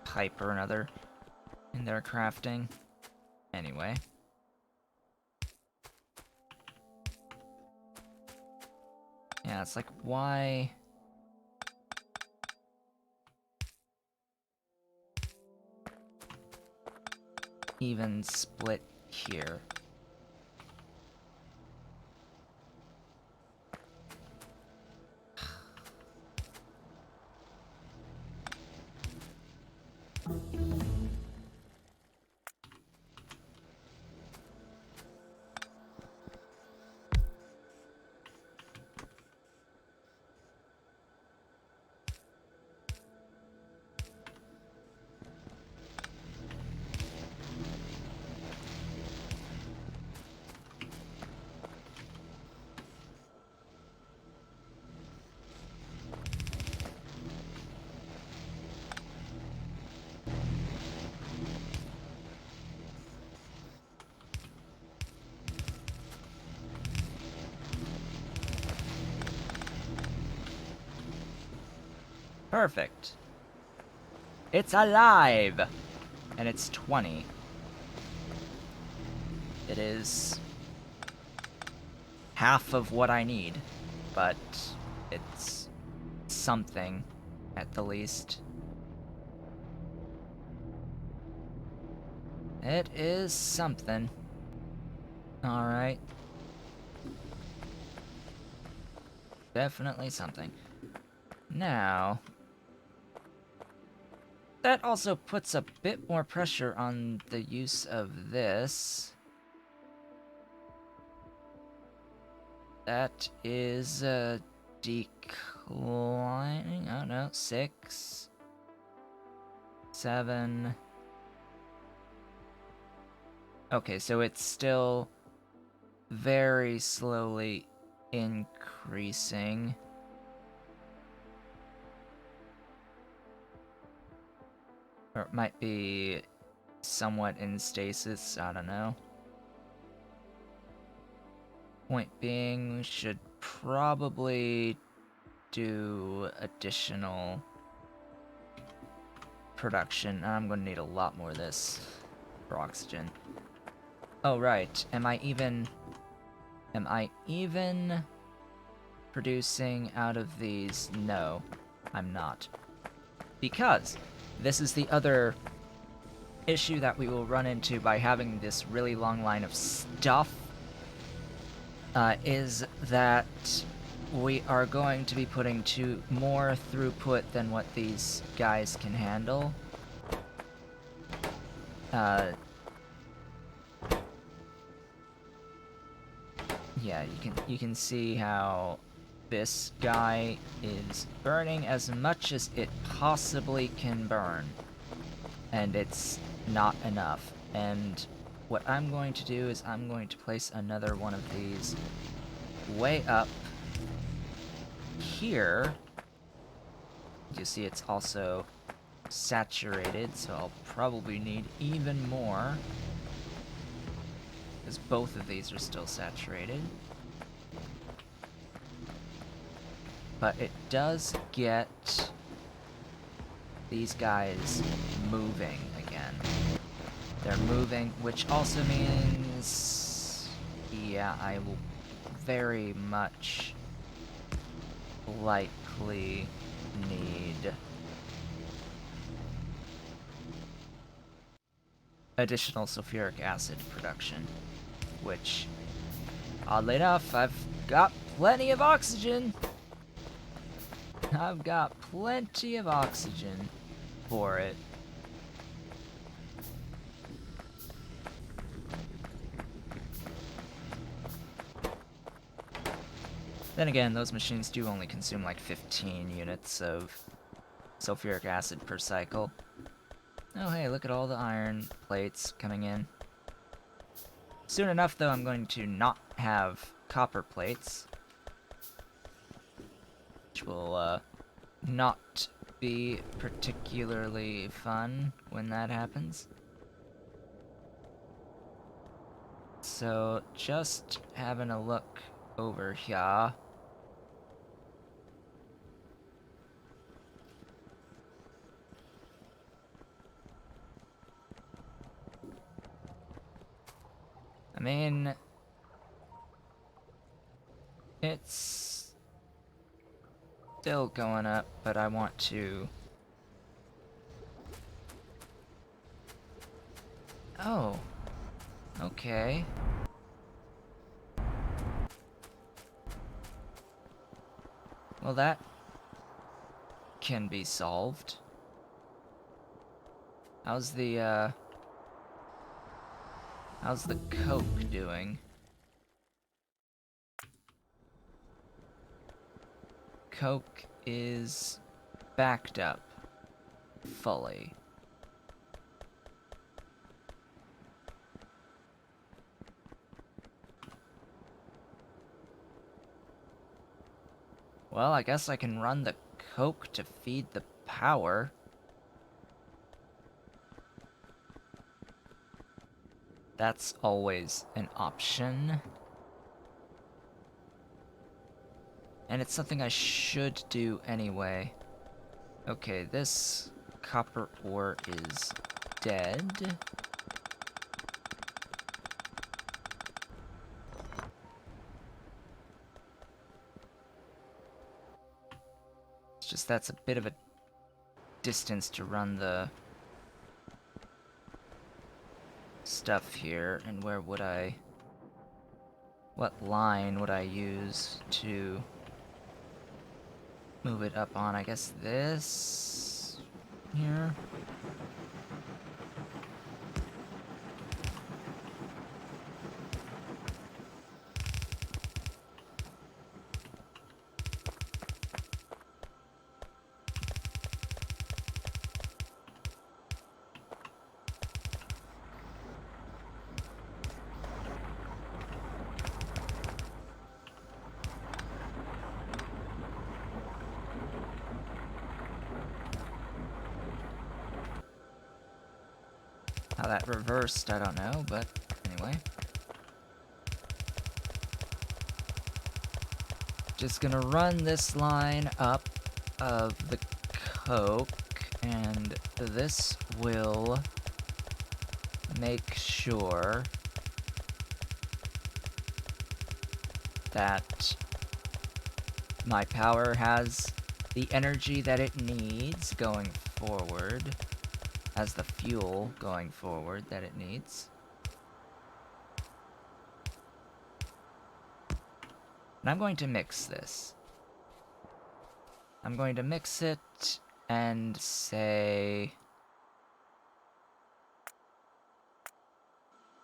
pipe or another in their crafting. Anyway. Yeah, it's like, why... even split here? Perfect. It's alive! And it's 20. It is half of what I need, but it's something at the least. It is something. Alright. Definitely something. Now... that also puts a bit more pressure on the use of this. That is declining. Oh no, 6, 7. Okay, so it's still very slowly increasing. Or it might be somewhat in stasis, I don't know. Point being, we should probably do additional production. I'm gonna need a lot more of this for oxygen. Oh, right. Am I even producing out of these? No, I'm not. Because this is the other issue that we will run into by having this really long line of stuff, is that we are going to be putting more throughput than what these guys can handle. Yeah, you can see how this guy is burning as much as it possibly can burn, and it's not enough. And what I'm going to do is I'm going to place another one of these way up here. You see it's also saturated, so I'll probably need even more, because both of these are still saturated. But it does get these guys moving again. They're moving, which also means, yeah, I will very much likely need additional sulfuric acid production, which, oddly enough, I've got plenty of oxygen. I've got plenty of oxygen for it. Then again, those machines do only consume like 15 units of sulfuric acid per cycle. Oh hey, look at all the iron plates coming in. Soon enough, though, I'm going to not have copper plates, which will not be particularly fun when that happens. So, just having a look over here. I mean, it's still going up, but I want to... Oh, okay. Well, that can be solved. How's the coke doing? Coke is backed up fully. Well, I guess I can run the coke to feed the power. That's always an option. And it's something I should do anyway. Okay, this copper ore is dead. It's just that's a bit of a distance to run the stuff here, and where would I... what line would I use to move it up on? I guess this... here? How that reversed, I don't know, but anyway. Just gonna run this line up of the coke, and this will make sure that my power has the energy that it needs going forward, has the fuel going forward that it needs. And I'm going to mix this. I'm going to mix it and say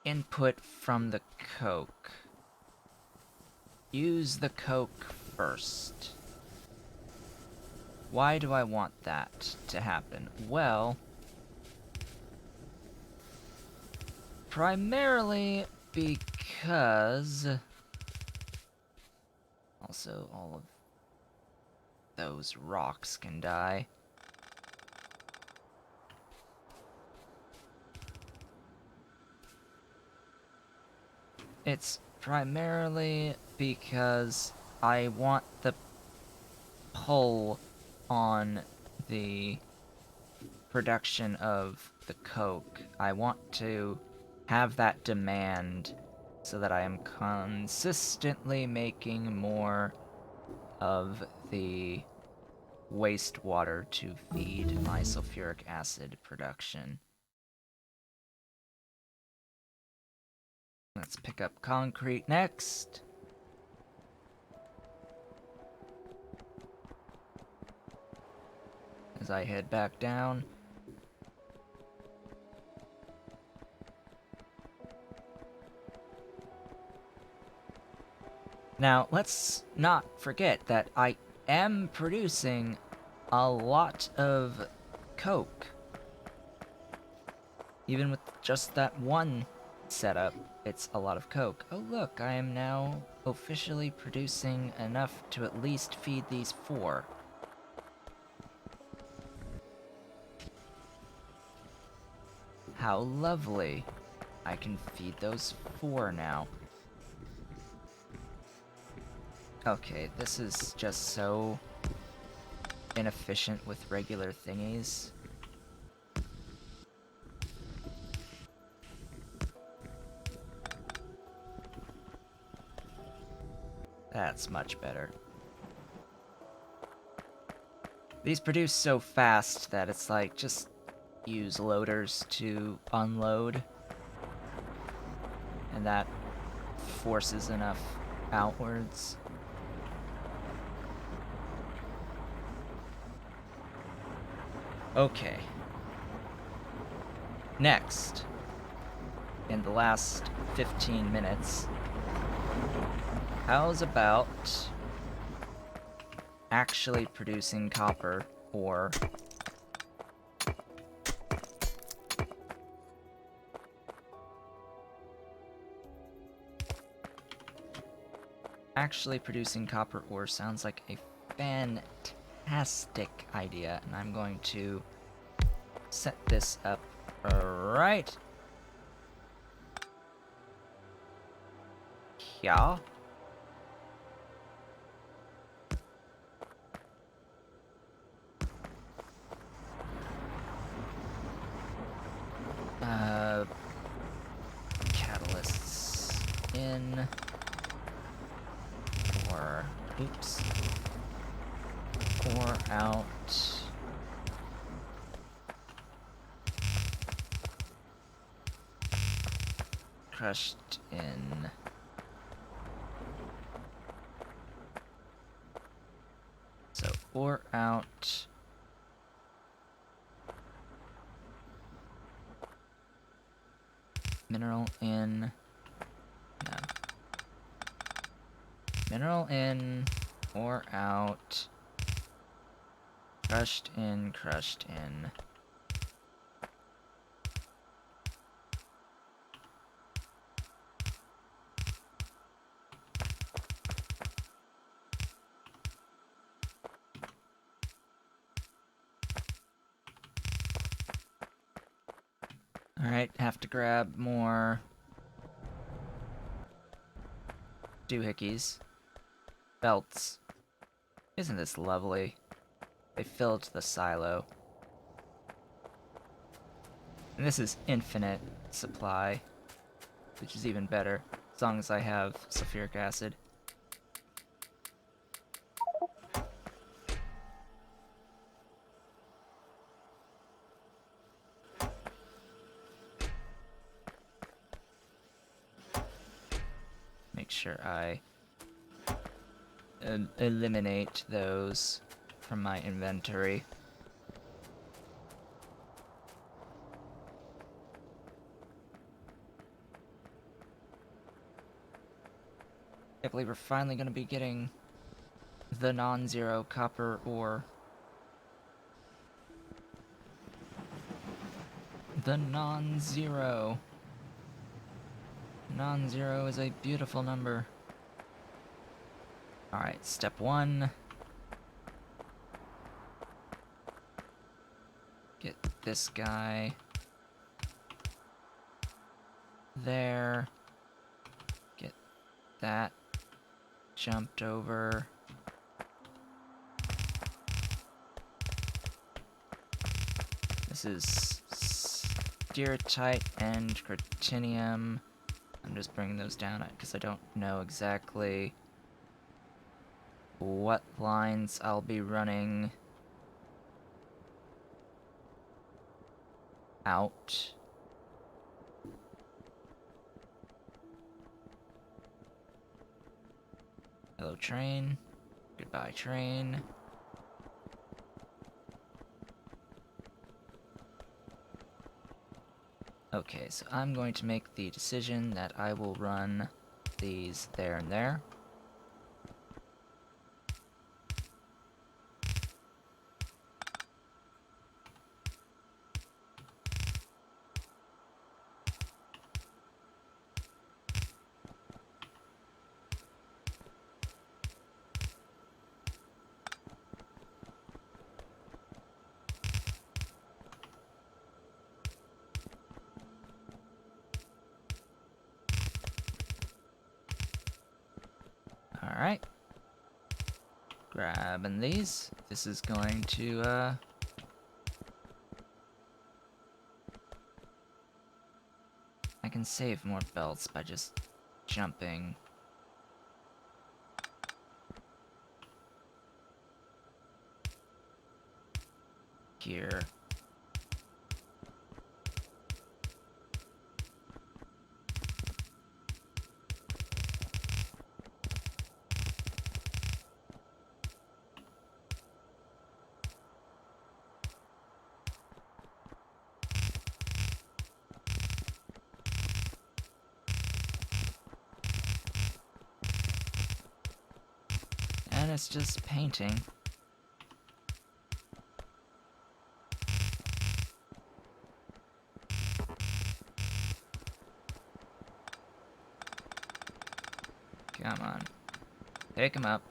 input from the coke. Use the coke first. Why do I want that to happen? Well, primarily because also all of those rocks can die. It's primarily because I want the pull on the production of the coke. I want to have that demand so that I am consistently making more of the wastewater to feed my sulfuric acid production. Let's pick up concrete next. As I head back down. Now, let's not forget that I am producing a lot of coke. Even with just that one setup, it's a lot of coke. Oh look, I am now officially producing enough to at least feed these 4. How lovely. I can feed those 4 now. Okay, this is just so inefficient with regular thingies. That's much better. These produce so fast that it's like, just use loaders to unload. And that forces enough outwards. Okay. Next, in the last 15 minutes, how's about actually producing copper ore? Actually producing copper ore sounds like a fantastic idea, and I'm going to set this up right here. Catalysts in, or oops, or out. Crushed in. So, ore out. Mineral in. No. Mineral in, ore out. Crushed in, crushed in. Alright, have to grab more doohickeys. Belts. Isn't this lovely? They filled the silo. And this is infinite supply, which is even better, as long as I have sulfuric acid. Make sure I eliminate those from my inventory. I believe we're finally going to be getting the non-zero copper ore. The non-zero. Non-zero is a beautiful number. Alright, step 1. Get this guy there. Get that jumped over. This is stereotype and cretinium. I'm just bringing those down because I don't know exactly what lines I'll be running out. Hello, train. Goodbye, train. Okay, so I'm going to make the decision that I will run these there and there. Alright. Grabbing these. This is going to, I can save more belts by just jumping. Here. And it's just painting. Come on. Pick him up.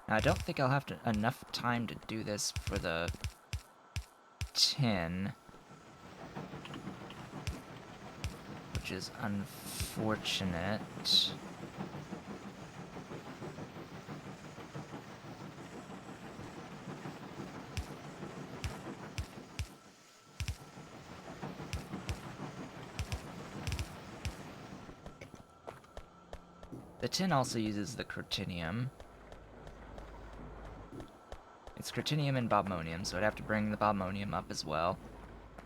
Now, I don't think I'll have enough time to do this for the tin, which is unfortunate. The tin also uses the cretinium. It's cretinium and bobmonium, so I'd have to bring the bobmonium up as well.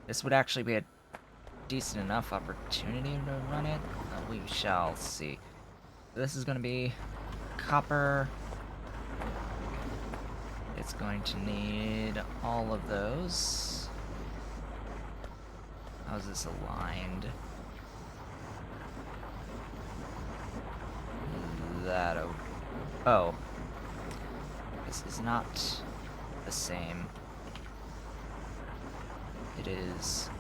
This would actually be a decent enough opportunity to run it. We shall see. This is going to be copper. It's going to need all of those. How's this aligned? That oh. This is not the same. It is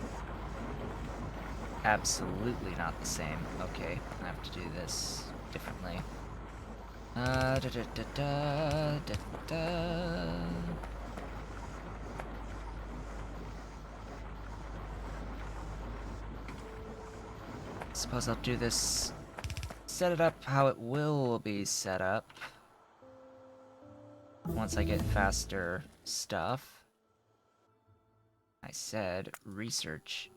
absolutely not the same. Okay, I have to do this differently. Suppose I'll do this. Set it up how it will be set up once I get faster stuff. I said research.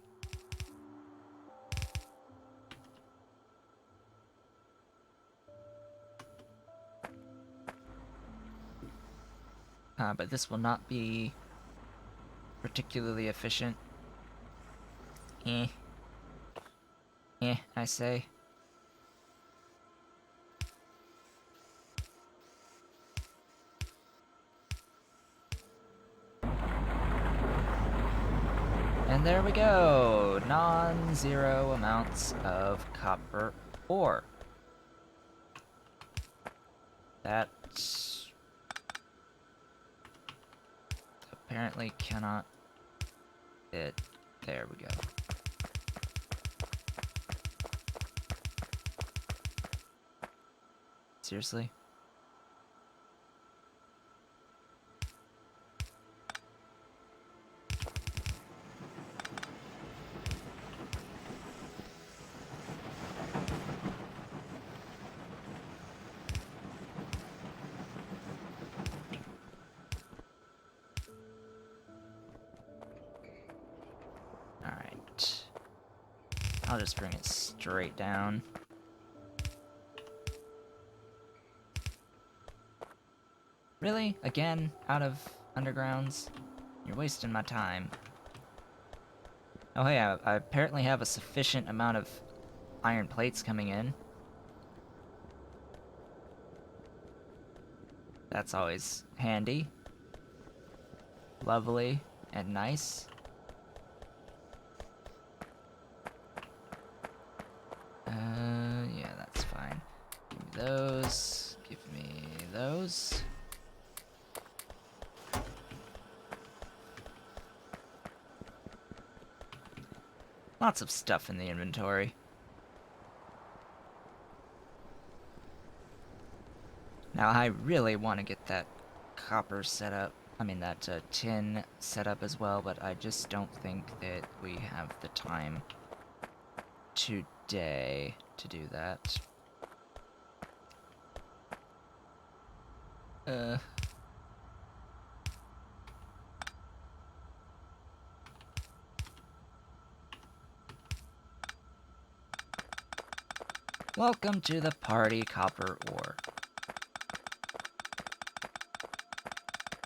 But this will not be particularly efficient. I say. And there we go! Non-zero amounts of copper ore. That apparently cannot fit. There we go. Seriously? Alright. I'll just bring it straight down. Really? Again? Out of undergrounds? You're wasting my time. Oh hey, I apparently have a sufficient amount of iron plates coming in. That's always handy. Lovely and nice. Yeah, that's fine. Give me those. Give me those. Lots of stuff in the inventory. Now, I really want to get that copper set up. I mean, that tin set up as well, but I just don't think that we have the time today to do that. Welcome to the party, copper ore.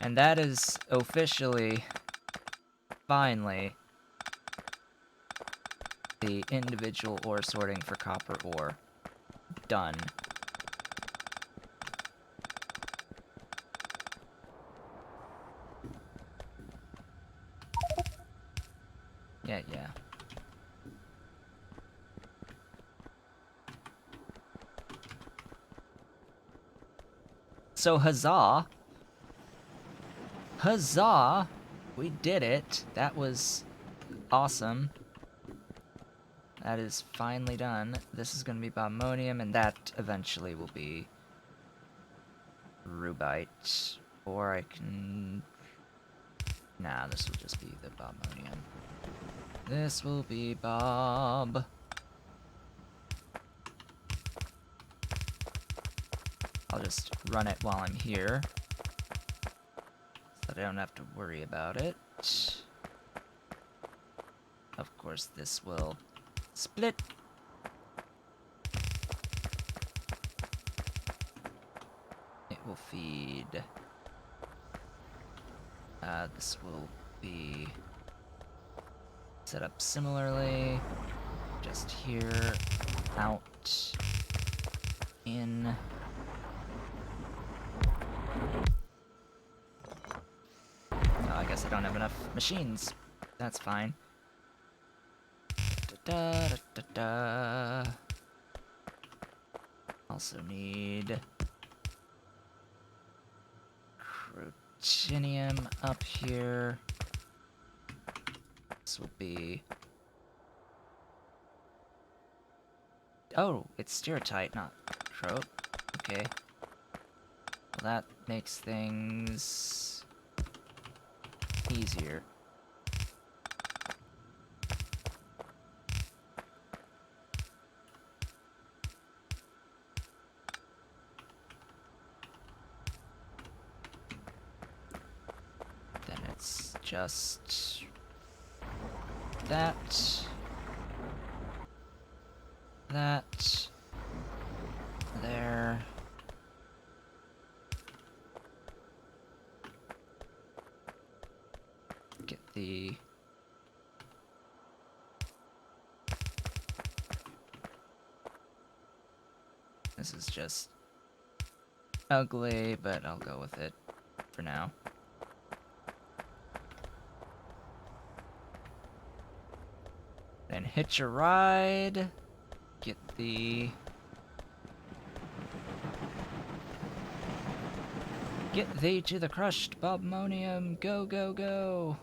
And that is officially, finally, the individual ore sorting for copper ore done. Yeah. So huzzah! Huzzah! We did it! That was awesome. That is finally done. This is gonna be bombonium, and that eventually will be rubite. Or I can... Nah, this will just be the bombonium. This will be Bob. I'll just run it while I'm here, so that I don't have to worry about it. Of course, this will split. It will feed. This will be set up similarly. Just here, out, in. Oh, I guess I don't have enough machines. That's fine. Da-da-da-da-da. Also need Crotinium up here. This will be... Oh, it's stereotype, not Crot. Okay. Well, that makes things easier. Then it's just that, that, there. Get the This is just ugly, but I'll go with it for now. Then hitch a ride. Get thee to the crushed bobmonium. Go, go, go.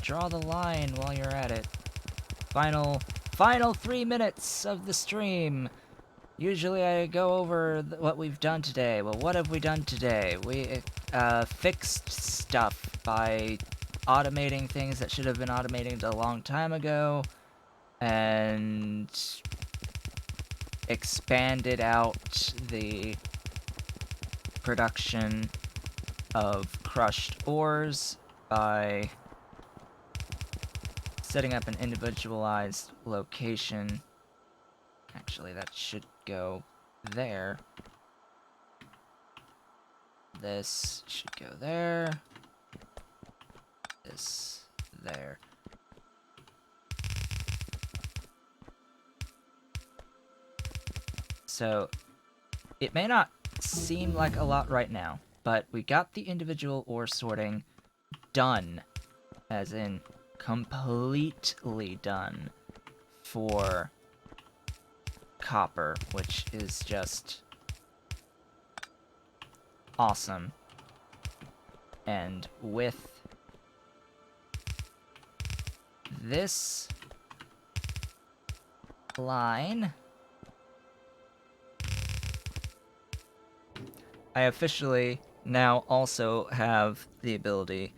Draw the line while you're at it. Final 3 minutes of the stream. Usually I go over what we've done today. Well, what have we done today? We fixed stuff by automating things that should have been automated a long time ago, and expanded out the production of crushed ores by setting up an individualized location. Actually, that should go there. This should go there. This there. So, it may not seem like a lot right now, but we got the individual ore sorting done, as in completely done, for copper, which is just awesome. And with this line, I officially now also have the ability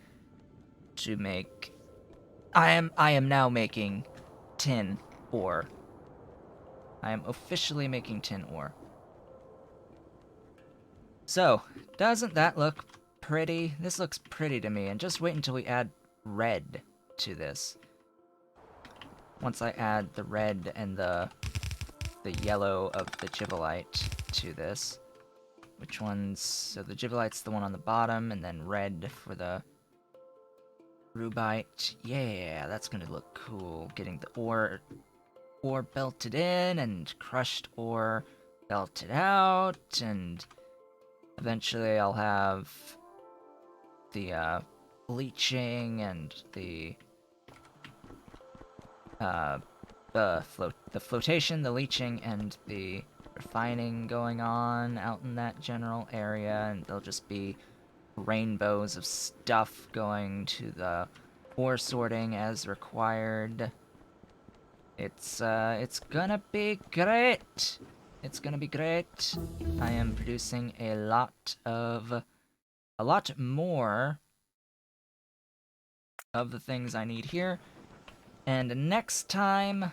to make... I am now making tin ore. I am officially making tin ore. So, doesn't that look pretty? This looks pretty to me, and just wait until we add red to this. Once I add the red and the yellow of the Givelite to this. Which one's... So the Givelite's the one on the bottom, and then red for the Rubite. Yeah, that's gonna look cool. Getting the ore belted in, and crushed ore belted out, and eventually I'll have the leaching and the flotation, the leaching, and the refining going on out in that general area, and there'll just be rainbows of stuff going to the ore sorting as required. It's gonna be great. It's gonna be great. I am producing a lot more of the things I need here. And next time,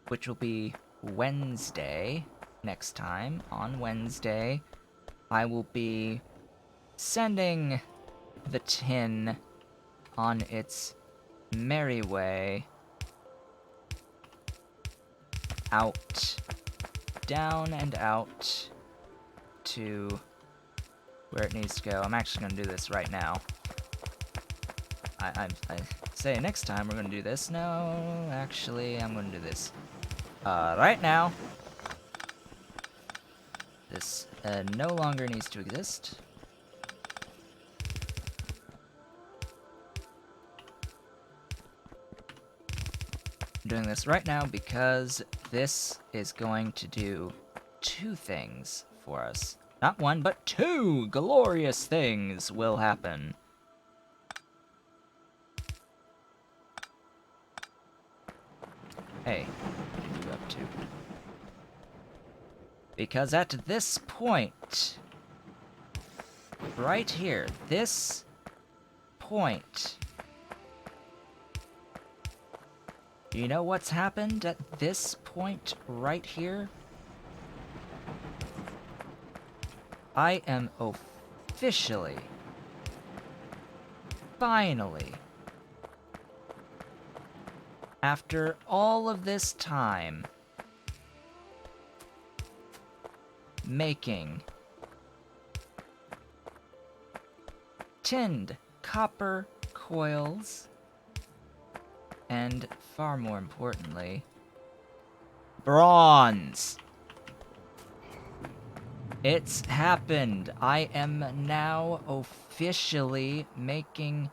which will be Wednesday, next time, on Wednesday, I will be sending the tin on its merry way out, down and out to where it needs to go. I'm actually going to do this right now. I say next time we're going to do this. No, actually, I'm going to do this right now. This no longer needs to exist. I'm doing this right now because this is going to do two things for us. Not one, but two glorious things will happen. Hey, what are you up to? Because at this point, right here, this point, you know what's happened at this point right here? I am officially, finally, after all of this time, making tinned copper coils And far more importantly, bronze! It's happened! I am now officially making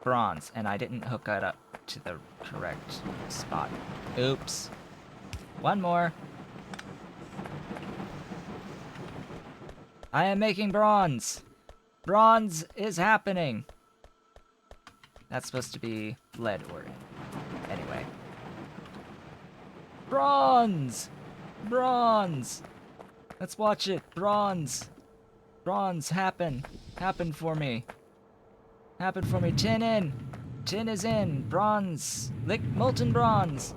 bronze, and I didn't hook that up to the correct spot. Oops. One more. I am making bronze! Bronze is happening! That's supposed to be lead ore. Anyway. Bronze! Bronze! Let's watch it. Bronze! Bronze, happen. Happen for me. Happen for me. Tin in! Tin is in. Bronze. Molten bronze.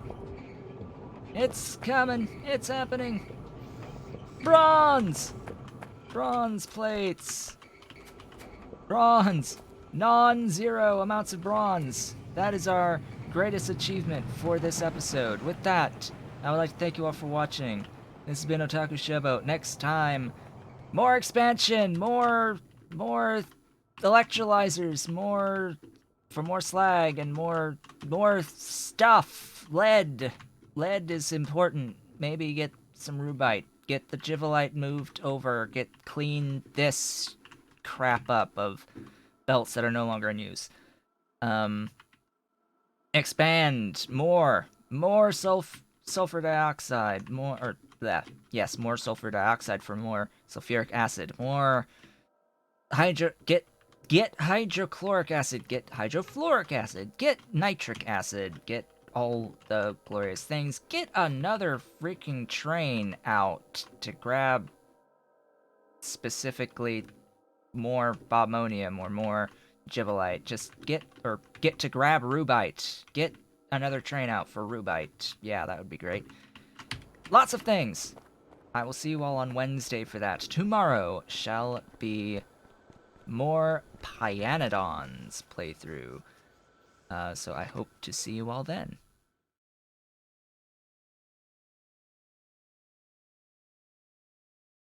It's coming. It's happening. Bronze! Bronze plates. Bronze! Non-zero amounts of bronze. That is our greatest achievement for this episode. With that, I would like to thank you all for watching. This has been Otaku Showboat. Next time, more expansion, more electrolyzers, more slag, and more stuff. Lead. Lead is important. Maybe get some rubite. Get the jivolite moved over. Clean this crap up of belts that are no longer in use. Expand more sulfur dioxide, more sulfur dioxide for more sulfuric acid, more get hydrochloric acid, get hydrofluoric acid, get nitric acid, get all the glorious things, get another freaking train out to grab specifically more bobmonium or more jivolite. Just get to grab rubite. Get another train out for rubite. Yeah, that would be great. Lots of things. I will see you all on Wednesday for that. Tomorrow shall be more Pyanodons playthrough. So I hope to see you all then.